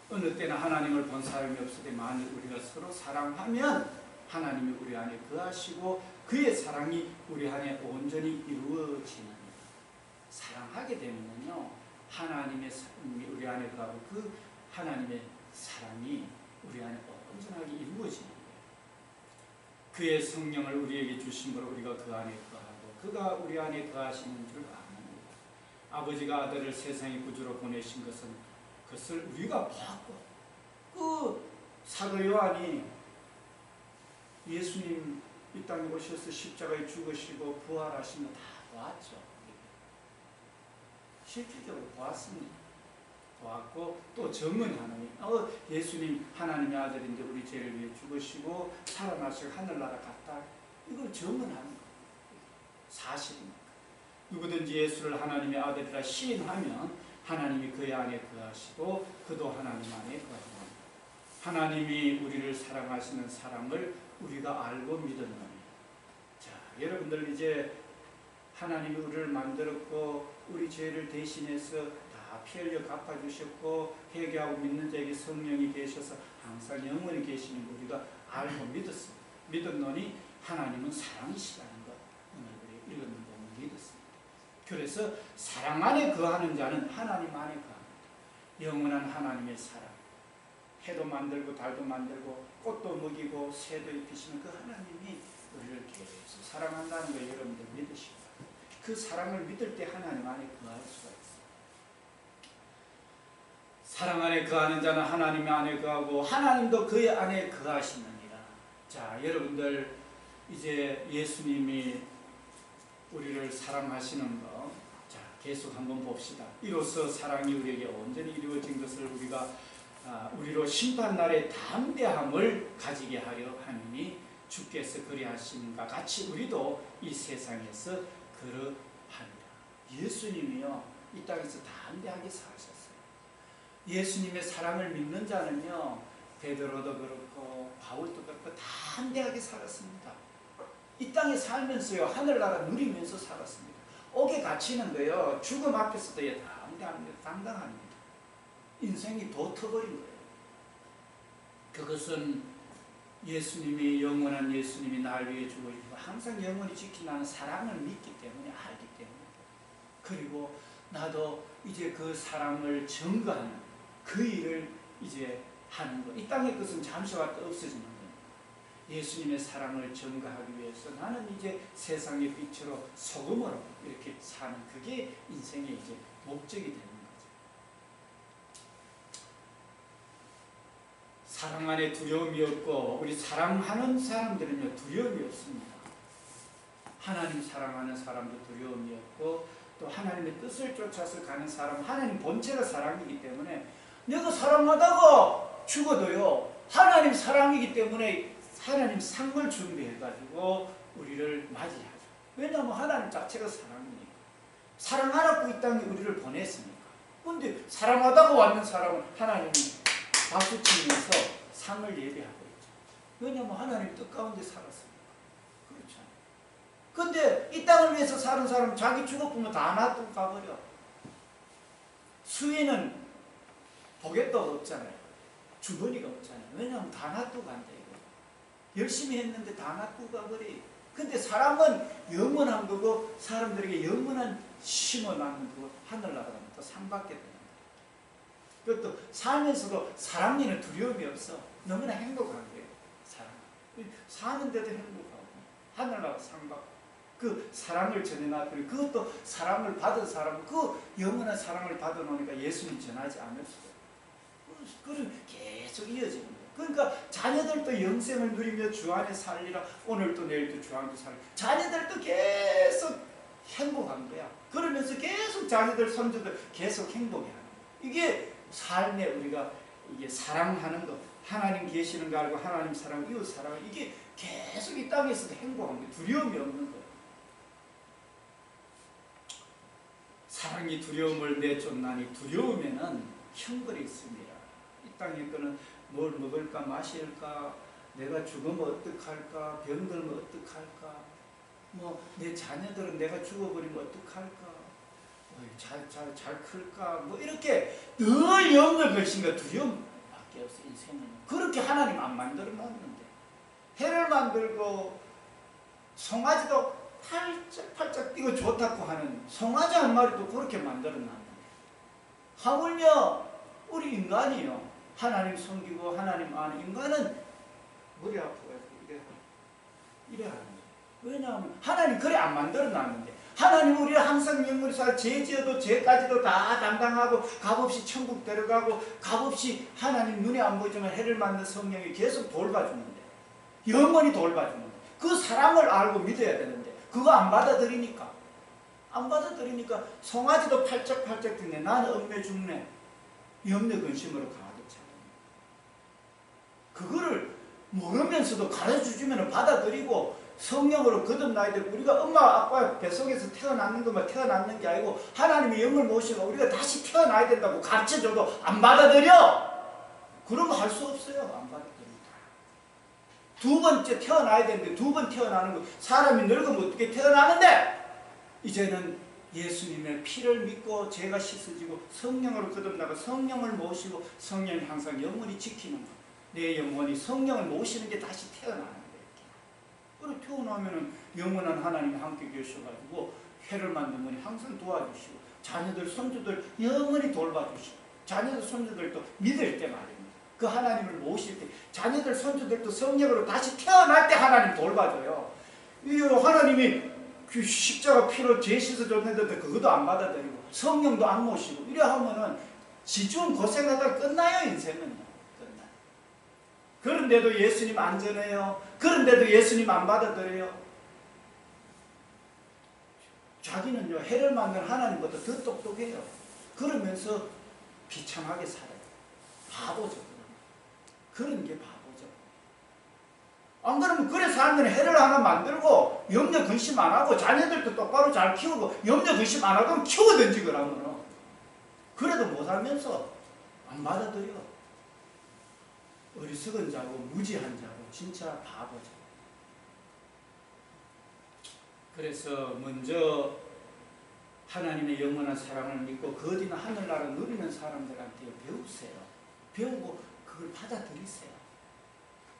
어느 때나 하나님을 본 사람이 없을 때 만일 우리가 서로 사랑하면 하나님이 우리 안에 거하시고 그의 사랑이 우리 안에 온전히 이루어지는, 사랑하게 되면요 하나님의 사랑이 우리 안에 거하고 그 하나님의 사랑이 우리 안에 온전하게 이루어지는 거예요. 그의 성령을 우리에게 주신 걸 우리가 그 안에 거하고 그가 우리 안에 거하시는 줄 아는 거예요. 아버지가 아들을 세상의 구주로 보내신 그것을 우리가 봤고, 그 사도 요한이 예수님 이 땅에 오셔서 십자가에 죽으시고 부활하신 거 다 보았죠. 실질적으로 보았습니다. 보았고 또 증언하는, 예수님 하나님의 아들인데 우리 죄를 위해 죽으시고 살아나시고 하늘나라 갔다, 이걸 증언하는 거예요. 사실입니다. 누구든지 예수를 하나님의 아들이라 시인하면 하나님이 그의 안에 거하시고 그도 하나님 안에 거합니다. 하나님이 우리를 사랑하시는 사랑을 우리가 알고 믿었느니. 자, 여러분들 이제 하나님이 우리를 만들었고 우리 죄를 대신해서 다 피 흘려 갚아주셨고 회개하고 믿는 자에게 성령이 계셔서 항상 영원히 계시는 거 우리가 알고 믿었습니다. 믿었노니 하나님은 사랑이시라는 것, 오늘 우리 읽은 부분 믿었습니다. 그래서 사랑 안에 거하는 자는 하나님 안에 거합니다. 영원한 하나님의 사랑, 해도 만들고 달도 만들고 꽃도 먹이고 새도 입히시는 그 하나님이 우리를 계속 사랑한다는 걸 여러분들 믿으시고, 그 사랑을 믿을 때 하나님 안에 거할 수가 있어요. 사랑 안에 거하는 자는 하나님 안에 거하고 하나님도 그의 안에 거하시느니라. 자, 여러분들 이제 예수님이 우리를 사랑하시는 거, 자, 계속 한번 봅시다. 이로써 사랑이 우리에게 온전히 이루어진 것을 우리로 심판날의 담대함을 가지게 하려 하느니 주께서 그리하심과 같이 우리도 이 세상에서 그러하리라. 예수님이요 이 땅에서 담대하게 사셨어요. 예수님의 사랑을 믿는 자는요, 베드로도 그렇고 바울도 그렇고 담대하게 살았습니다. 이 땅에 살면서요 하늘나라 누리면서 살았습니다. 옥에 갇히는 거요 죽음 앞에서도 담대합니다. 당당합니다. 인생이 도터버린 거예요. 그것은 예수님이, 영원한 예수님이 날 위해 죽으시고 항상 영원히 지키는 사랑을 믿기 때문에, 알기 때문에, 그리고 나도 이제 그 사랑을 증거하는 그 일을 이제 하는 것. 이 땅의 것은 잠시 왔다 없어지는 거예요. 예수님의 사랑을 증거하기 위해서 나는 이제 세상의 빛으로 소금으로 이렇게 사는, 그게 인생의 이제 목적이 되는 거예요. 사랑 안에 두려움이 없고, 우리 사랑하는 사람들은요 두려움이 없습니다. 하나님 사랑하는 사람도 두려움이 없고, 또 하나님의 뜻을 쫓아서 가는 사람, 하나님 본체가 사랑이기 때문에 내가 사랑하다가 죽어도요 하나님 사랑이기 때문에 하나님 상을 준비해가지고 우리를 맞이하죠. 왜냐하면 하나님 자체가 사랑이니까. 사랑하라고 이 땅에 우리를 보냈으니까. 그런데 사랑하다가 왔는 사람은 하나님이 박수치면서 상을 예비하고 있죠. 왜냐하면 하나님 뜻 가운데 살았으니까. 그렇잖아요. 근데 이 땅을 위해서 사는 사람 자기 죽어보면 다 놔두고 가버려. 수위는 보겠도 없잖아요. 주머니가 없잖아요. 왜냐하면 다 놔두고 간다 이거. 열심히 했는데 다 놔두고 가버려. 근데 사람은 영원한 거고 사람들에게 영원한 심어놨는 거고 하늘나라는 또 상받게 되는 거예요. 그것도 살면서도 사람 일은 두려움이 없어. 너무나 행복한 거예요. 사람. 사는데도 행복하고 하늘나라 상받고 그 사랑을 전해놨더니 그것도 사랑을 받은 사람은 그 영원한 사랑을 받아놓으니까 예수님 전하지 않을 수가 없어요. 그럼 계속 이어지는 거예요. 그러니까 자녀들도 영생을 누리며 주 안에 살리라. 오늘도 내일도 주 안에 살리라. 자녀들도 계속 행복한 거야. 그러면서 계속 자녀들 손주들 계속 행복해 하는 거야. 이게 삶에 우리가 이게 사랑하는 것, 하나님 계시는 거 알고 하나님 사랑, 이웃 사랑, 이게 계속 이 땅에서도 행복한 거예요. 두려움이 없는 거예요. 사랑이 두려움을 내쫓나니 두려움에는 형벌이 있습니다. 이 땅에 거는 뭘 먹을까 마실까, 내가 죽으면 어떡할까, 병들면 어떡할까, 뭐 내 자녀들은 내가 죽어버리면 어떡할까, 잘 클까, 뭐 이렇게 늘 염려 걸신가 두려움밖에 없어. 인생은 그렇게 하나님 안 만들어 놨는데 해를 만들고 송아지도 팔짝팔짝 뛰고 좋다고 하는 송아지 한 마리도 그렇게 만들어 놨는데 하물며 우리 인간이요 하나님 섬기고 하나님 아는 인간은 머리 아프고 이래 하는 거예요. 왜냐하면 하나님 그래 안 만들어 놨는데 하나님 우리를 항상 영원히 살 죄 지어도 죄까지도 다 담당하고 값없이 천국 데려가고 값없이 하나님 눈에 안 보이지만 해를 만든 성령이 계속 돌봐주는데 영원히 돌봐주는데 그 사랑을 알고 믿어야 되는데 그거 안 받아들이니까 송아지도 팔짝팔짝 뛰네. 나는 얽매 죽네. 염려 근심으로 가득 차는 그거를 모르면서도 가르쳐주면 받아들이고 성령으로 거듭나야 되고 우리가 엄마 아빠 뱃속에서 태어났는 것만 태어났는 게 아니고 하나님의 영을 모시고 우리가 다시 태어나야 된다고 가르쳐줘도 안 받아들여. 그런 거 할 수 없어요. 안 받아들입니다. 두 번째 태어나야 되는데 두 번 태어나는 거 사람이 늙으면 어떻게 태어나는데 이제는 예수님의 피를 믿고 죄가 씻어지고 성령으로 거듭나고 성령을 모시고 성령이 항상 영원히 지키는 거. 내 영혼이 성령을 모시는 게 다시 태어나는 거예요. 그리고 태어나면은 영원한 하나님이 함께 계셔가지고 해를 만든 분이 항상 도와주시고 자녀들 손주들 영원히 돌봐주시고 자녀들 손주들도 믿을 때 말입니다. 그 하나님을 모실 때 자녀들 손주들도 성령으로 다시 태어날 때 하나님 돌봐줘요. 이 하나님이 그 십자가 피로 죄 씻어줬는데 그것도 안 받아들이고 성령도 안 모시고 이래 하면은 지중 고생하다 끝나요. 인생은 끝나요. 그런데도 예수님 안 전해요. 그런데도 예수님 안 받아들여요. 자기는요 해를 만든 하나님보다 더 똑똑해요. 그러면서 비참하게 살아요. 바보죠. 그런 게 바보죠. 안 그러면 그래 사람들은 해를 하나 만들고 염려 근심 안 하고 자녀들도 똑바로 잘 키우고 염려 근심 안 하고 키우든지 그러면 그래도 못하면서 안 받아들여. 어리석은 자고 무지한 자고 진짜 바보죠. 그래서 먼저 하나님의 영원한 사랑을 믿고 그 어디나 하늘나라 누리는 사람들한테 배우세요. 배우고 그걸 받아들이세요.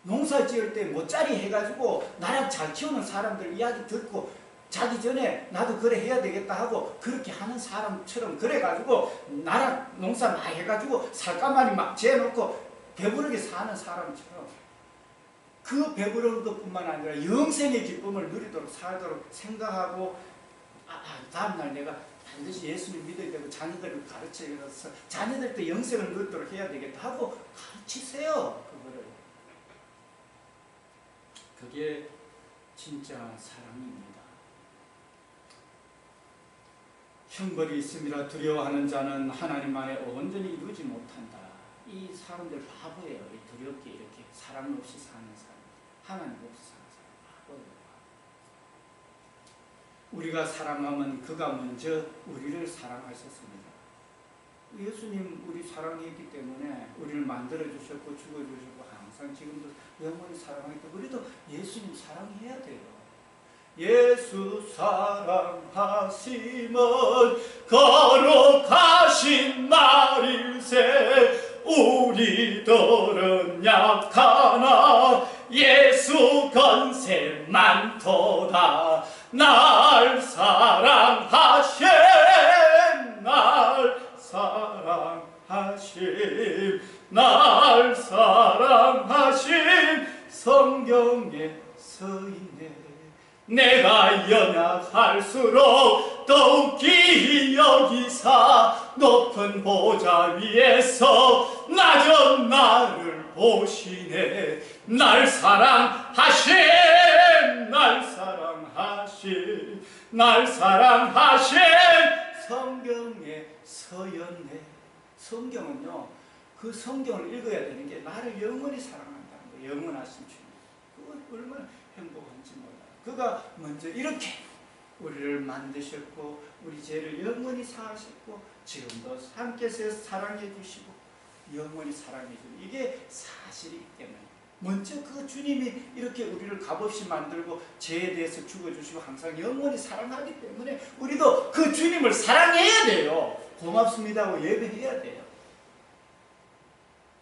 농사 지을 때 모짜리 해가지고 나랑 잘 키우는 사람들 이야기 듣고 자기 전에 나도 그래 해야 되겠다 하고 그렇게 하는 사람처럼 그래가지고 나랑 농사 많이 해가지고 살가마니 막 재놓고 배부르게 사는 사람처럼 그 배부른 것뿐만 아니라 영생의 기쁨을 누리도록 살도록 생각하고 다음날 내가 반드시 예수님 믿어야 되고 자녀들을 가르쳐서 자녀들도 영생을 누리도록 해야 되겠다 하고 가르치세요. 그거를. 그게 진짜 사랑입니다. 형벌이 있음이라 두려워하는 자는 하나님 안에 온전히 이루지 못한다. 이 사람들 바보예요. 두렵게 이렇게 사랑 없이 사는 사람, 하나님 없이 사는 사람 바보예요. 우리가 사랑하면 그가 먼저 우리를 사랑하셨습니다. 예수님 우리 사랑했기 때문에 우리를 만들어주셨고 죽어주셨고 항상 지금도 영원히 사랑하기 때문에 우리도 예수님 사랑해야 돼요. 예수 사랑하심은 거룩하신 말일세. 우리들은 약하나 예수 건세 많도다. 날 사랑하심, 날 사랑하심, 날 사랑하심. 성경에 서있네. 내가 연약할수록 더욱 귀히 여기사 높은 보좌 위에서 낮은 나를 보시네. 날 사랑하심, 날 사랑하심, 날 사랑하심. 성경에 서였네. 성경은요, 그 성경을 읽어야 되는 게 나를 영원히 사랑한다는 거예요. 영원하신 주님. 그건 얼마나 행복한지 몰라요. 그가 먼저 이렇게 우리를 만드셨고 우리 죄를 영원히 사하셨고 지금도 함께서 사랑해 주시고 영원히 사랑해 주시고 이게 사실이기 때문에 먼저 그 주님이 이렇게 우리를 값없이 만들고 죄에 대해서 죽어주시고 항상 영원히 사랑하기 때문에 우리도 그 주님을 사랑해야 돼요. 고맙습니다 하고 예배해야 돼요.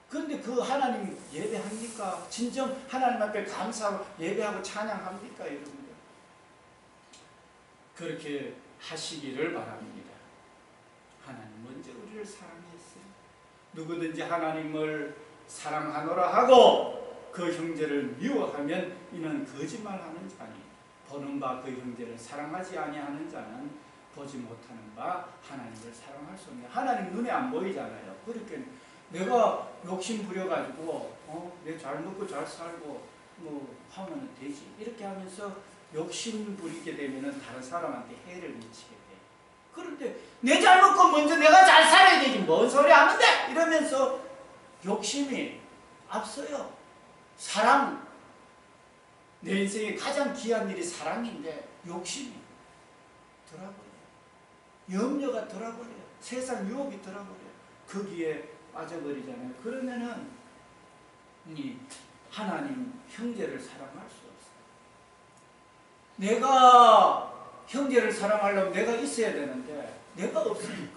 그런데 그 하나님 예배합니까? 진정 하나님 앞에 감사하고 예배하고 찬양합니까? 여러분들? 그렇게 하시기를 바랍니다. 하나님 먼저 우리를 사랑했어요. 누구든지 하나님을 사랑하노라 하고 그 형제를 미워하면 이는 거짓말하는 자니 보는 바 그 형제를 사랑하지 아니하는 자는 보지 못하는 바 하나님을 사랑할 수 없네. 하나님 눈에 안 보이잖아요. 그렇게 내가 욕심 부려가지고 내 잘 먹고 잘 살고 뭐 하면 되지 이렇게 하면서 욕심 부리게 되면은 다른 사람한테 해를 미치게 돼. 그런데 내 잘 먹고 먼저 내가 잘 살아야 되지 뭔 소리 하는데 이러면서 욕심이 앞서요. 사랑, 내 인생에 가장 귀한 일이 사랑인데 욕심이 들어버려요. 염려가 들어버려요. 세상 유혹이 들어버려요. 거기에 빠져버리잖아요. 그러면은 이 하나님 형제를 사랑할 수 없어요. 내가 형제를 사랑하려면 내가 있어야 되는데 내가 없으니까.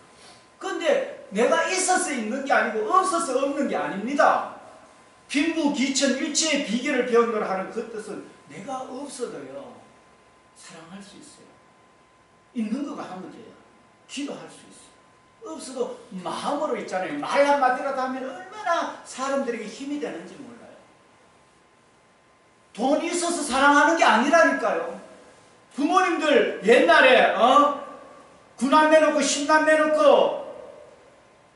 그런데 내가 있어서 있는 게 아니고 없어서 없는 게 아닙니다. 빈부귀천일체의 비결을 배운다고 하는 그 뜻은 내가 없어도요 사랑할 수 있어요. 있는 거가 하면 돼요. 기도할 수 있어요. 없어도 마음으로 있잖아요. 말 한마디라도 하면 얼마나 사람들에게 힘이 되는지 몰라요. 돈이 있어서 사랑하는 게 아니라니까요. 부모님들 옛날에 군함 내놓고 신남 내놓고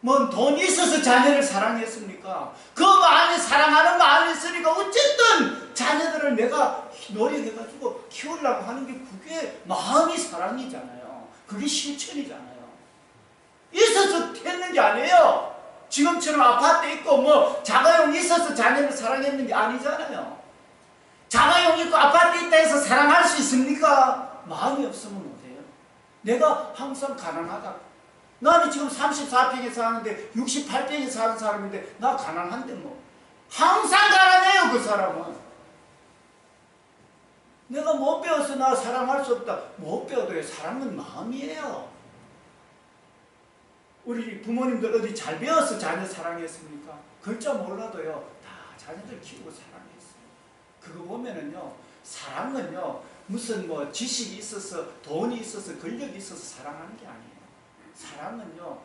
뭐 돈이 있어서 자녀를 사랑했습니까? 그 마음이 사랑하는 마음이 있으니까 어쨌든 자녀들을 내가 노력해가지고 키우려고 하는 게 그게 마음이 사랑이잖아요. 그게 실천이잖아요. 있어서 했는 게 아니에요. 지금처럼 아파트 있고 뭐 자가용 있어서 자녀를 사랑했는 게 아니잖아요. 자가용 있고 아파트 있다 해서 사랑할 수 있습니까? 마음이 없으면 못해요. 내가 항상 가난하다. 나는 지금 34평에 사는데 68평에 사는 사람인데 나 가난한데 뭐 항상 가난해요. 그 사람은. 내가 못 배워서 나 사랑할 수 없다. 못 배워도 사랑은 마음이에요. 우리 부모님들 어디 잘 배워서 자녀 사랑했습니까? 글자 몰라도요 다 자녀들 키우고 사랑했어요. 그거 보면은요 사랑은요 무슨 뭐 지식이 있어서 돈이 있어서 권력이 있어서 사랑하는 게 아니에요. 사랑은요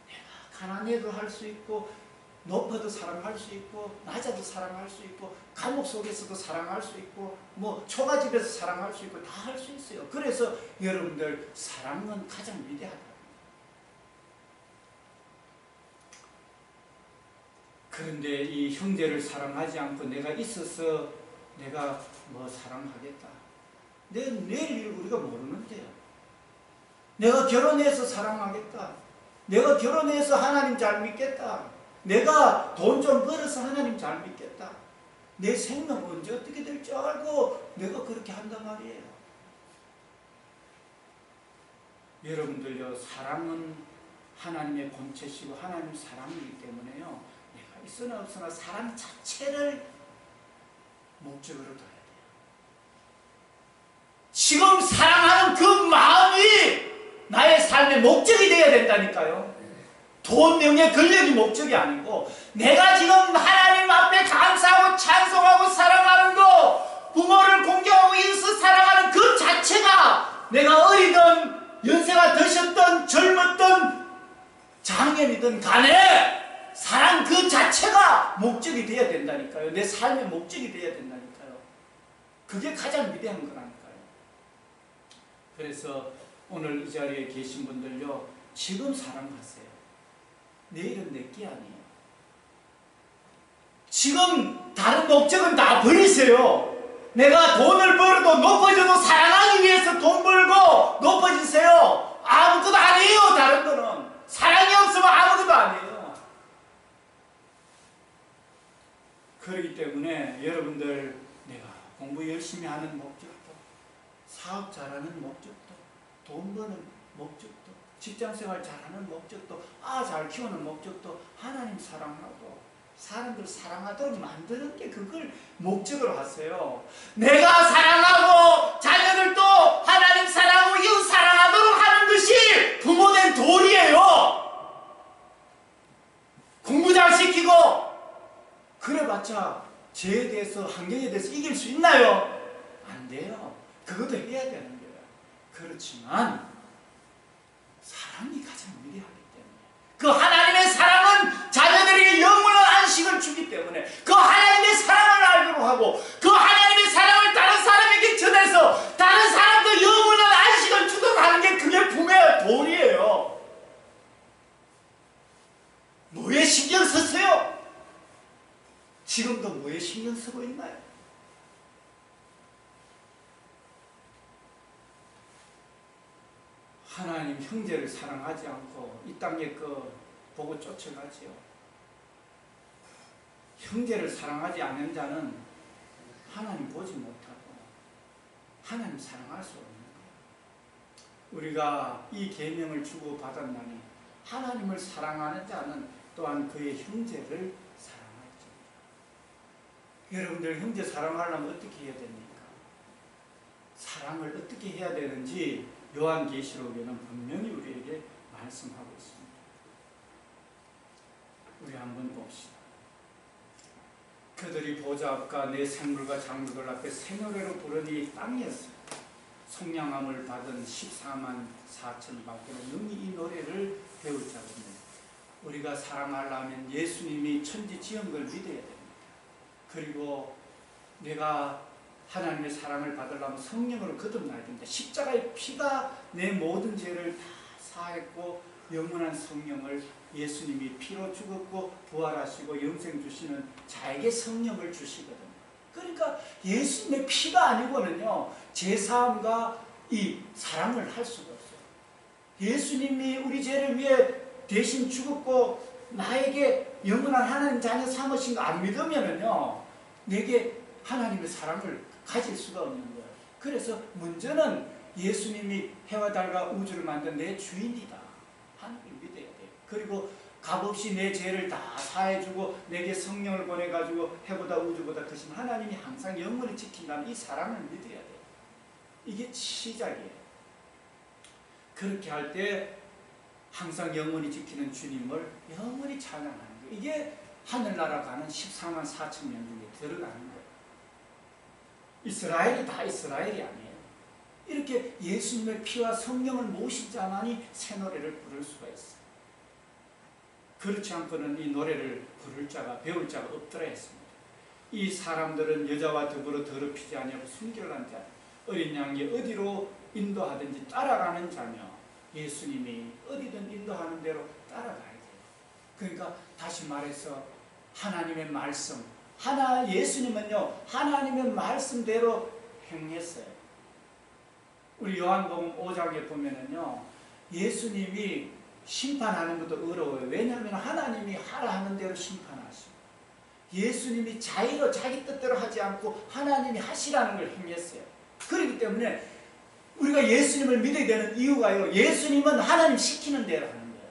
내가 가난해도 할 수 있고 높아도 사랑할 수 있고 낮아도 사랑할 수 있고 감옥 속에서도 사랑할 수 있고 뭐 초가집에서 사랑할 수 있고 다 할 수 있어요. 그래서 여러분들 사랑은 가장 위대하다. 그런데 이 형제를 사랑하지 않고 내가 있어서 내가 뭐 사랑하겠다. 내일 일 우리가 모르는데요. 내가 결혼해서 사랑하겠다. 내가 결혼해서 하나님 잘 믿겠다. 내가 돈 좀 벌어서 하나님 잘 믿겠다. 내 생명 언제 어떻게 될 줄 알고 내가 그렇게 한단 말이에요. 여러분들요 사랑은 하나님의 본체시고 하나님 사랑이기 때문에요. 내가 있으나 없으나 사랑 자체를 목적으로 둬야 돼요. 지금 사랑하는 그 마음이 나의 삶의 목적이 되어야 된다니까요. 돈, 명예, 권력이 목적이 아니고 내가 지금 하나님 앞에 감사하고 찬송하고 사랑하는 거, 부모를 공경하고 이웃을 사랑하는 그 자체가 내가 어리든 연세가 드셨든 젊었든 장년이든 간에 사랑 그 자체가 목적이 되어야 된다니까요. 내 삶의 목적이 되어야 된다니까요. 그게 가장 위대한 거라니까요. 그래서 오늘 이 자리에 계신 분들요, 지금 사랑하세요. 내일은 내게 아니에요. 지금 다른 목적은 다 버리세요. 내가 돈을 벌어도 높아져도 사랑하기 위해서 돈 벌고 높아지세요. 아무것도 아니에요. 다른 거는 사랑이 없으면 아무것도 아니에요. 그렇기 때문에 여러분들, 내가 공부 열심히 하는 목적도, 사업 잘하는 목적도, 돈 버는 목적도, 직장생활 잘하는 목적도, 잘 키우는 목적도 하나님 사랑하고 사람들 사랑하도록 만드는 게 그걸 목적으로 하세요. 내가 사랑하고 자녀들도 하나님 사랑하고 이웃 사랑하도록 하는 것이 부모된 도리예요. 공부 잘 시키고 그래봤자 죄에 대해서, 환경에 대해서 이길 수 있나요? 안 돼요. 그것도 해야 되는 거예요. 그렇지만 사랑이 가장 위대하기 때문에, 그 하나님의 사랑은 자녀들에게 영원한 안식을 주기 때문에 그 하나님의 사랑을 알도록 하고 그 하나님의 사랑을 다른 사람에게 전해서 다른 사람도 영원한 안식을 주도록 하는 게 그게 부모의 도리예요. 뭐에 신경 쓰세요? 지금도 뭐에 신경 쓰고 있나요? 하나님 형제를 사랑하지 않고 이 땅에 그 보고 쫓아가지요. 형제를 사랑하지 않는 자는 하나님 보지 못하고 하나님 사랑할 수 없는 거예요. 우리가 이 계명을 주고 받았나니 하나님을 사랑하는 자는 또한 그의 형제를 사랑할지어다. 여러분들 형제 사랑하려면 어떻게 해야 됩니까? 사랑을 어떻게 해야 되는지 요한계시록에는 분명히 우리에게 말씀하고 있습니다. 우리 한번 봅시다. 그들이 보좌 앞과 내 생물과 장로들 앞에 새 노래로 부르니 땅이었습니다. 속량함을 받은 14만 4천 밖에는 능히 이 노래를 배울 자가 없네. 우리가 사랑하려면 예수님이 천지 지은 걸 믿어야 됩니다. 그리고 내가 하나님의 사랑을 받으려면 성령으로 거듭나야 됩니다. 십자가의 피가 내 모든 죄를 다 사했고 영원한 성령을 예수님이 피로 죽었고 부활하시고 영생 주시는 자에게 성령을 주시거든요. 그러니까 예수님의 피가 아니고는요, 제사함과 이 사랑을 할 수가 없어요. 예수님이 우리 죄를 위해 대신 죽었고 나에게 영원한 하나님 자녀 삼으신 거 안 믿으면은요, 내게 하나님의 사랑을 가질 수가 없는 거예요. 그래서 먼저는 예수님이 해와 달과 우주를 만든 내 주인이다 하는 걸 믿어야 돼요. 그리고 값없이 내 죄를 다 사해주고 내게 성령을 보내가지고 해보다 우주보다 크신 하나님이 항상 영원히 지킨다는 이 사랑을 믿어야 돼요. 이게 시작이에요. 그렇게 할 때 항상 영원히 지키는 주님을 영원히 찬양하는 거예요. 이게 하늘나라 가는 14만 4천 명 중에 들어가는 거예요. 이스라엘이 다 이스라엘이 아니에요. 이렇게 예수님의 피와 성령을 모신 자만이 새 노래를 부를 수가 있어요. 그렇지 않고는 이 노래를 부를 자가, 배울 자가 없더라 했습니다. 이 사람들은 여자와 더불어 더럽히지 아니하고 순결한 자, 어린 양이 어디로 인도하든지 따라가는 자며, 예수님이 어디든 인도하는 대로 따라가야 돼요. 그러니까 다시 말해서 하나님의 말씀, 예수님은요 하나님의 말씀대로 행했어요. 우리 요한복음 5장에 보면은요, 예수님이 심판하는 것도 어려워요. 왜냐하면 하나님이 하라 하는 대로 심판하시고, 예수님이 자의로 자기 뜻대로 하지 않고 하나님이 하시라는 걸 행했어요. 그렇기 때문에 우리가 예수님을 믿어야 되는 이유가요, 예수님은 하나님 시키는 대로 하는 거예요.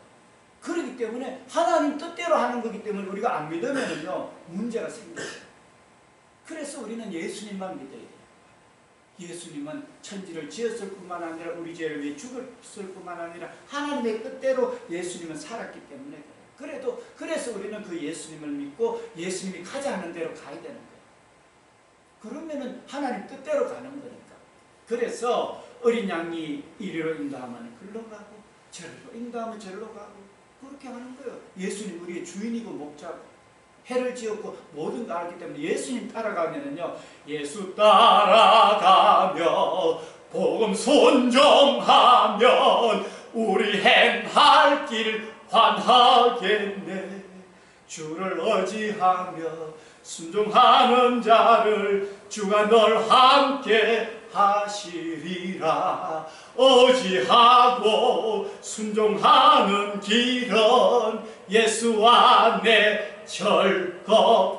그렇기 때문에 하나님 뜻대로 하는 거기 때문에 우리가 안 믿으면은요 문제가 생겨요. 그래서 우리는 예수님만 믿어야 돼요. 예수님은 천지를 지었을 뿐만 아니라 우리 죄를 위해 죽었을 뿐만 아니라 하나님의 뜻대로 예수님은 살았기 때문에 그래요. 그래서 우리는 그 예수님을 믿고 예수님이 가자 하는 대로 가야 되는 거예요. 그러면은 하나님 뜻대로 가는 거니까. 그래서 어린 양이 이리로 인도하면 글로 가고 저리로 인도하면 저리로 가고 그렇게 하는 거예요. 예수님 우리의 주인이고 목자고 해를 지었고 모든 걸 알기 때문에 예수님 따라가면은요, 예수 따라가며 복음 순종하면 우리 행할 길 환하겠네. 주를 의지하며 순종하는 자를 주가 널 함께 하시리라. 의지하고 순종하는 길은 예수 안에 즐겁고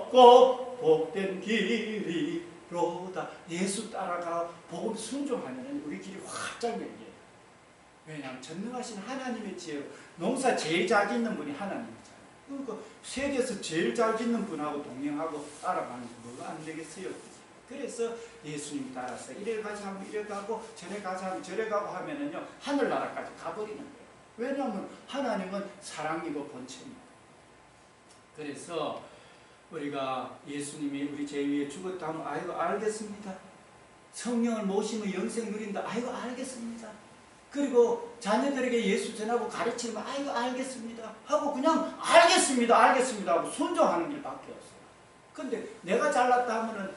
복된 길이로다. 예수 따라가 복음 순종하면 우리 길이 활짝 열려요. 왜냐하면 전능하신 하나님의 지혜로 농사 제일 잘 짓는 분이 하나님이잖아요. 그러니까 세계에서 제일 잘 짓는 분하고 동행하고 따라가는 게 뭐가 안 되겠어요. 그래서 예수님 따라서 이래 가자 하면 이래 가고 저래 가자 하면 저래 가고 하면은요, 하늘나라까지 가버리는 거예요. 왜냐하면 하나님은 사랑이고 본체입니다. 그래서 우리가 예수님이 우리 죄 위에 죽었다 하면 아이고 알겠습니다. 성령을 모시면 영생 누린다. 아이고 알겠습니다. 그리고 자녀들에게 예수 전하고 가르치면 아이고 알겠습니다 하고 그냥 알겠습니다 하고 순종하는 길밖에 없어요. 근데 내가 잘났다 하면은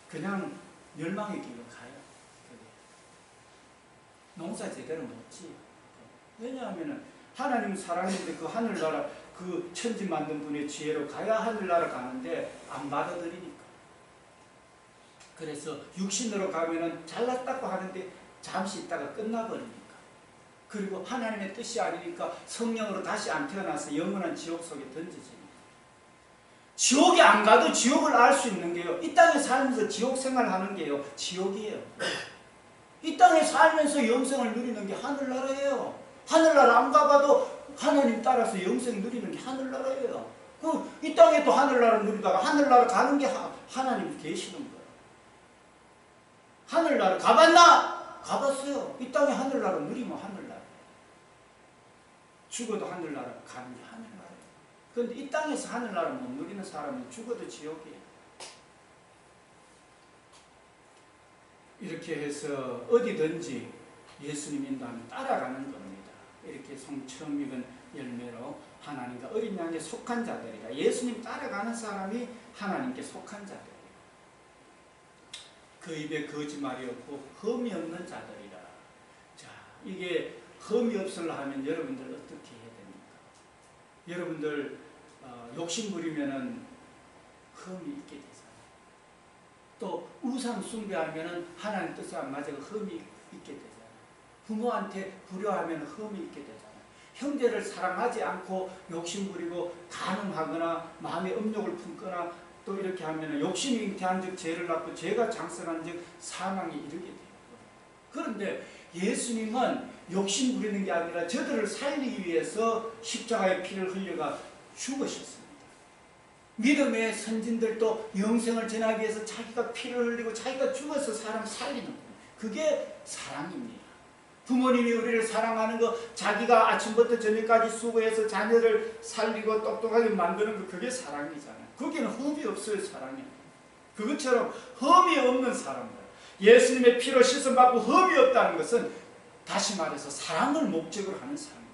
그냥 멸망의 길로 가요. 농사 제대로 못 지어요. 왜냐하면 하나님 사랑인데 그 하늘나라 그 천지 만든 분의 지혜로 가야 하늘나라 가는데 안 받아들이니까. 그래서 육신으로 가면은 잘났다고 하는데 잠시 있다가 끝나버리니까. 그리고 하나님의 뜻이 아니니까 성령으로 다시 안 태어나서 영원한 지옥 속에 던져집니다. 지옥에 안 가도 지옥을 알 수 있는 게요, 이 땅에 살면서 지옥 생활하는 게요 지옥이에요. 이 땅에 살면서 영생을 누리는 게 하늘나라예요. 하늘나라 안 가봐도 하나님 따라서 영생 누리는 게 하늘나라예요. 이 땅에 또 하늘나라 누리다가 하늘나라 가는 게 하나님 계시는 거예요. 하늘나라 가봤나? 가봤어요. 이 땅에 하늘나라 누리면 하늘나라. 죽어도 하늘나라 가는 게 하늘나라예요. 그런데 이 땅에서 하늘나라 못 누리는 사람은 죽어도 지옥이에요. 이렇게 해서 어디든지 예수님 인도하면 따라가는 겁니다. 이렇게 처음 익은 열매로 하나님과 어린 양에 속한 자들이다. 예수님 따라가는 사람이 하나님께 속한 자들이에요. 그 입에 거짓말이 없고 흠이 없는 자들이라. 자, 이게 흠이 없으려 하면 여러분들 어떻게 해야 됩니까? 여러분들 욕심 부리면은 흠이 있게 되잖아요. 또 우상 숭배하면은 하나님 뜻에 안 맞아서 흠이 있게 되잖아요. 부모한테 불효하면 흠이 있게 되잖아요. 형제를 사랑하지 않고 욕심 부리고 간음하거나 마음에 음욕을 품거나 또 이렇게 하면 욕심이 잉태한 즉 죄를 낳고 죄가 장성한 즉 사망에 이르게 돼요. 그런데 예수님은 욕심 부리는 게 아니라 저들을 살리기 위해서 십자가의 피를 흘려가 죽으셨습니다. 믿음의 선진들도 영생을 전하기 위해서 자기가 피를 흘리고 자기가 죽어서 사람 살리는 거예요. 그게 사랑입니다. 부모님이 우리를 사랑하는 거, 자기가 아침부터 저녁까지 수고해서 자녀를 살리고 똑똑하게 만드는 거, 그게 사랑이잖아요. 거기는 흠이 없어요. 사랑이. 그것처럼 흠이 없는 사람들, 예수님의 피로 씻음받고 흠이 없다는 것은 다시 말해서 사랑을 목적으로 하는 사람이에요.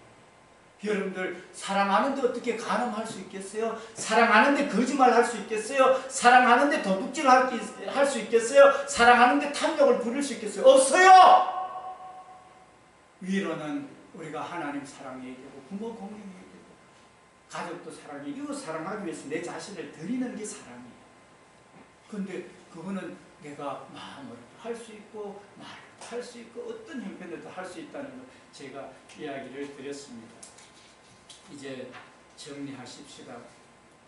여러분들 사랑하는데 어떻게 간음할 수 있겠어요? 사랑하는데 거짓말 할 수 있겠어요? 사랑하는데 도둑질 할 수 있겠어요? 사랑하는데 탐욕을 부릴 수 있겠어요? 없어요! 위로는 우리가 하나님 사랑해야 되고 부모 공경해야 되고 가족도 사랑해, 이웃 사랑하기 위해서 내 자신을 드리는 게 사랑이에요. 그런데 그거는 내가 마음으로 할 수 있고 말로 할 수 있고 어떤 형편에도 할 수 있다는 걸 제가 이야기를 드렸습니다. 이제 정리하십시다.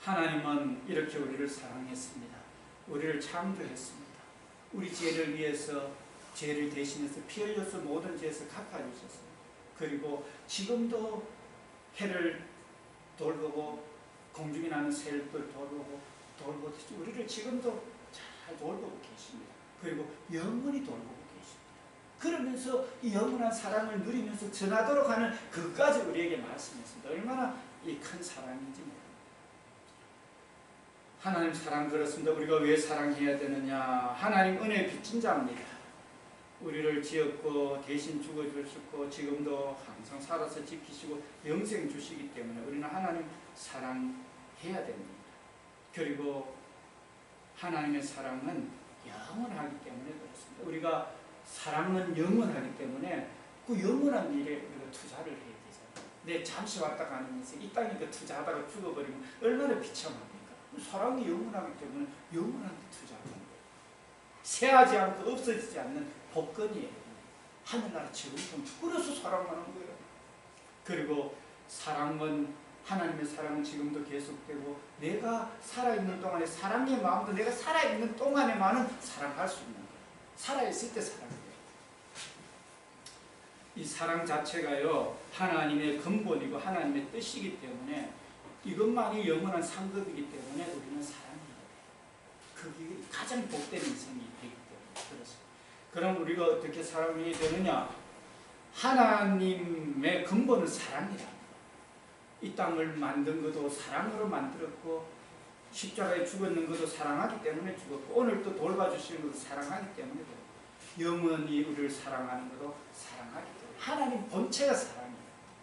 하나님은 이렇게 우리를 사랑했습니다. 우리를 창조했습니다. 우리 죄를 위해서 죄를 대신해서 피 흘려서 모든 죄에서 갚아주셨어요. 그리고 지금도 해를 돌보고 공중에 나는 새를 돌보고 우리를 지금도 잘 잘 돌보고 계십니다. 그리고 영원히 돌보고 계십니다. 그러면서 이 영원한 사랑을 누리면서 전하도록 하는 그것까지 우리에게 말씀했습니다. 얼마나 이 큰 사랑인지 모릅니다. 하나님 사랑 그렇습니다. 우리가 왜 사랑해야 되느냐? 하나님 은혜의 빚진 자입니다. 우리를 지었고 대신 죽어주셨고 지금도 항상 살아서 지키시고 영생 주시기 때문에 우리는 하나님 사랑해야 됩니다. 그리고 하나님의 사랑은 영원하기 때문에 그렇습니다. 우리가 사랑은 영원하기 때문에 그 영원한 일에 우리가 투자를 해야 되잖아요. 내 잠시 왔다 가는 인생 이 땅에 그 투자하다가 죽어버리면 얼마나 비참합니까? 사랑이 영원하기 때문에 영원한 데 투자하는 거예요. 새하지 않고 없어지지 않는 복권이에요. 하늘나라 지금도 그래서 사랑하는 거예요. 그리고 사랑은 하나님의 사랑은 지금도 계속되고 내가 살아있는 동안에 사랑의 마음도 내가 살아있는 동안에만은 사랑할 수 있는 거예요. 살아있을 때 사랑해요. 이 사랑 자체가요 하나님의 근본이고 하나님의 뜻이기 때문에 이것만이 영원한 상급이기 때문에 우리는 사랑해야 돼요. 그게 가장 복된 인생이 되기 때문에 그렇습니다. 그럼 우리가 어떻게 사랑해야 되느냐? 하나님의 근본은 사랑이다. 이 땅을 만든 것도 사랑으로 만들었고 십자가에 죽었는 것도 사랑하기 때문에 죽었고 오늘 또 돌봐주시는 것도 사랑하기 때문에 영원히 우리를 사랑하는 것도 사랑하기 때문에 하나님 본체가 사랑이에요.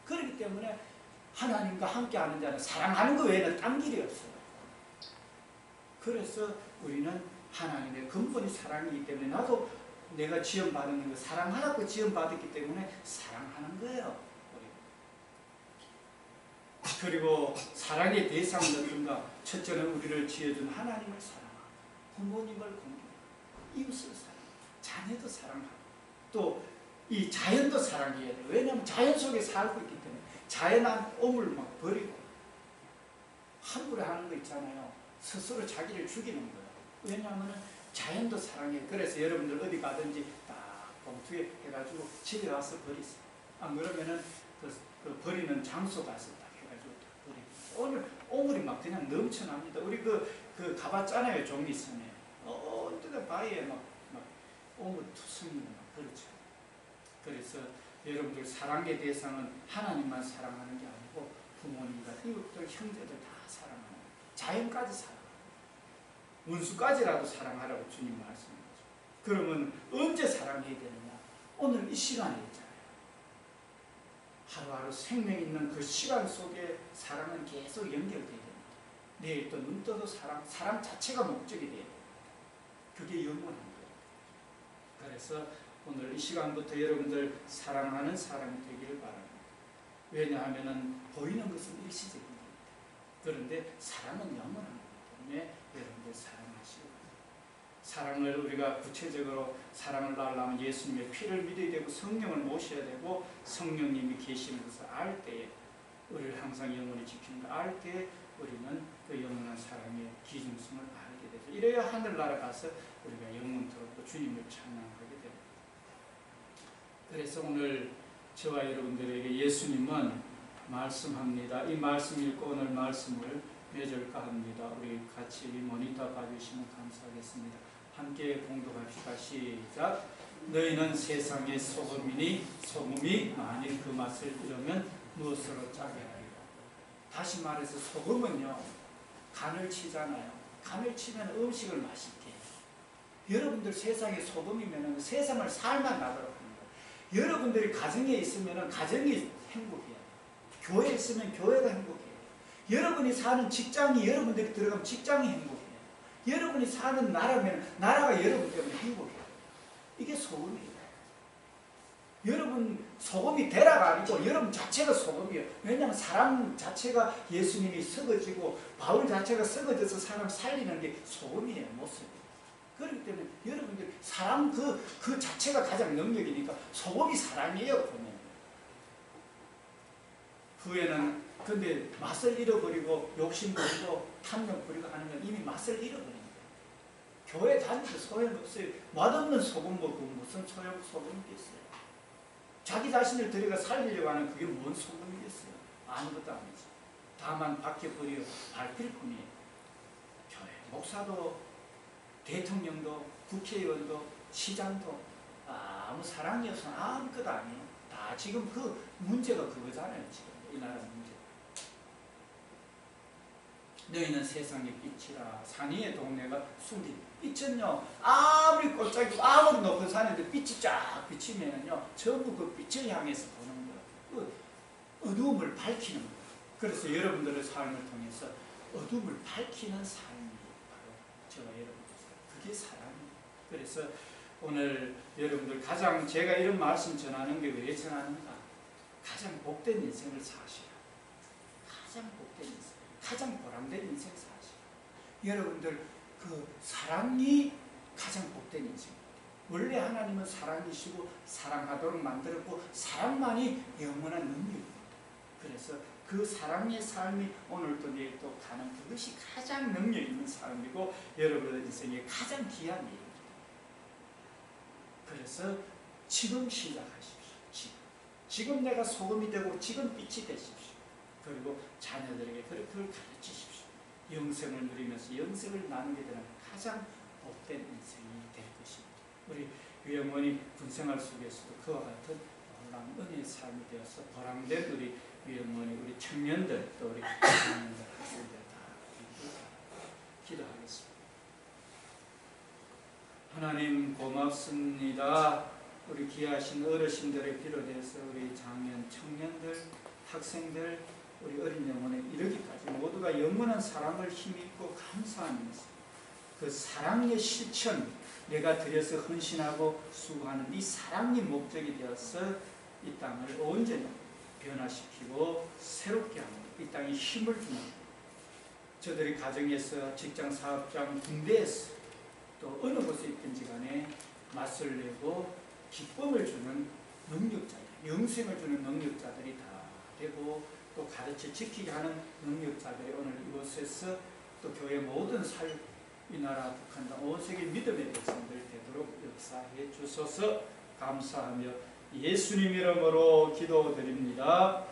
그렇기 때문에 하나님과 함께하는 자는 사랑하는 것 외에는 딴 길이 없어요. 그래서 우리는 하나님의 근본이 사랑이기 때문에 나도 내가 지원받은 거 사랑하라고 지원받았기 때문에 사랑하는 거예요. 그리고 사랑의 대상은 어떤가? 첫째는 우리를 지어준 하나님을 사랑하고 부모님을 공경하고 이웃을 사랑하고 자녀도 사랑하고 또 이 자연도 사랑해야 돼요. 왜냐하면 자연 속에 살고 있기 때문에 자연한 오물 막 버리고 함부로 하는 거 있잖아요. 스스로 자기를 죽이는 거예요. 왜냐하면 자연도 사랑해요. 그래서 여러분들 어디 가든지 딱 봉투에 해가지고 집에 와서 버리세요. 안 그러면은 그 버리는 장소 가서 딱 해가지고 딱 버리고 오늘 오물이 막 그냥 넘쳐납니다. 우리 그 가봤잖아요. 종이섬에 어디다 바위에 막 오물 투성이 막 그렇죠. 그래서 여러분들 사랑의 대상은 하나님만 사랑하는 게 아니고 부모님과 이웃들, 형제들 다 사랑하는 거예요. 자연까지 사랑하는 거예요. 원수까지라도 사랑하라고 주님 말씀하죠. 그러면 언제 사랑해야 되느냐? 오늘 이 시간에 있잖아요. 하루하루 생명 있는 그 시간 속에 사랑은 계속 연결되어야 됩니다. 내일 또 눈 떠도 사랑 자체가 목적이 돼야 됩니다. 그게 영원한 거예요. 그래서 오늘 이 시간부터 여러분들 사랑하는 사람이 되기를 바랍니다. 왜냐하면 보이는 것은 일시적인 겁니다. 그런데 사랑은 영원한 거기 때문에 여러분들 사랑하시고 사랑을 우리가 구체적으로 사랑을 하려면 예수님의 피를 믿어야 되고 성령을 모셔야 되고 성령님이 계시는 것을 알 때에 우리를 항상 영원히 지키는 걸 알 때에 우리는 그 영원한 사랑의 기중성을 알게 되죠. 이래야 하늘나라 가서 우리가 영원토록 또 주님을 찬양하게 됩니다. 그래서 오늘 저와 여러분들에게 예수님은 말씀합니다. 이 말씀 읽고 오늘 말씀을 맺을까 합니다. 우리 같이 모니터 봐주시면 감사하겠습니다. 함께 봉독합시다. 시작. 너희는 세상의 소금이니 소금이 만일 그 맛을 잃으면 무엇으로 짜게 하리요. 다시 말해서 소금은요 간을 치잖아요. 간을 치면 음식을 맛있게 해요. 여러분들 세상에 소금이면 세상을 살만 나도록 합니다. 여러분들이 가정에 있으면 가정이 행복해요. 교회에 있으면 교회가 행복해요. 여러분이 사는 직장이 여러분들이 들어가면 직장이 행복해요. 여러분이 사는 나라면 나라가 여러분 때문에 행복해요. 이게 소금이에요. 여러분 소금이 되라가 아니고 여러분 자체가 소금이에요. 왜냐하면 사람 자체가 예수님이 썩어지고 바울 자체가 썩어져서 사람 살리는 게 소금이에요. 모습. 그렇기 때문에 여러분들 사람 그 자체가 가장 능력이니까 소금이 사랑이에요. 보면. 후에는 근데 맛을 잃어버리고 욕심 부리고 탐욕 부리고 하는 건 이미 맛을 잃어버린 거예요. 교회 다니도 소용없어요. 맛없는 소금 먹으면 무슨 소금이겠어요. 자기 자신을 들여가 살리려고 하는 그게 뭔 소금이겠어요. 아무것도 아니지. 다만 밖에 버려 밟힐 뿐이에요. 교회 목사도 대통령도 국회의원도 시장도 아무 사랑이 없으면 아무것도 아니에요. 다 지금 그 문제가 그거잖아요. 지금 이 나라 문제. 너희는 세상의 빛이라. 산 위의 동네가 숨긴 빛은요, 아무리 꽃자기 아무리 높은 산인데 빛이 쫙 비치면은요 전부 그 빛을 향해서 보는 거예요. 그 어두움을 밝히는 거예요. 그래서 여러분들의 삶을 통해서 어둠을 밝히는 삶이 바로 저와 여러분들 삶. 그게 사랑입니다. 그래서 오늘 여러분들 가장 제가 이런 말씀 전하는 게 왜 전하는가? 가장 복된 인생을 사시라. 가장 복된 인생, 가장 보람된 인생 사시라. 여러분들 그 사랑이 가장 복된 인생입니다. 원래 하나님은 사랑이시고 사랑하도록 만들었고 사랑만이 영원한 능력입니다. 그래서 그 사랑의 삶이 오늘도 내일도 가는 그것이 가장 능력 있는 삶이고 여러분의 인생에 가장 귀한 일입니다. 그래서 지금 시작하십시오. 지금 내가 소금이 되고 지금 빛이 되십시오. 그리고 자녀들에게 그걸 가르치십시오. 영생을 누리면서 영생을 나누게 되는 가장 복된 인생이 될 것입니다. 우리 유영원이 군생활 속에서도 그와 같은 놀라운 은혜의 삶이 되어서 보람된 우리 유영원이 우리 청년들 또 우리 청년들 학생들 다 기도하겠습니다. 하나님 고맙습니다. 우리 귀하신 어르신들을 비롯해서 우리 장년, 청년들, 학생들, 우리 어린 영혼에 이르기까지 모두가 영원한 사랑을 힘입고 감사하면서 그 사랑의 실천, 내가 들여서 헌신하고 수고하는 이 사랑이 목적이 되어서 이 땅을 온전히 변화시키고 새롭게 하는 이 땅에 힘을 주는 저들이 가정에서 직장, 사업장, 군대에서 또 어느 곳에 있든지 간에 맛을 내고 기쁨을 주는 능력자들, 영생을 주는 능력자들이 다 되고 또 가르쳐 지키게 하는 능력자들이 오늘 이곳에서 또 교회 모든 사역, 이 나라 북한 등 온 세계 믿음의 백성들이 되도록 역사해 주소서. 감사하며 예수님 이름으로 기도드립니다.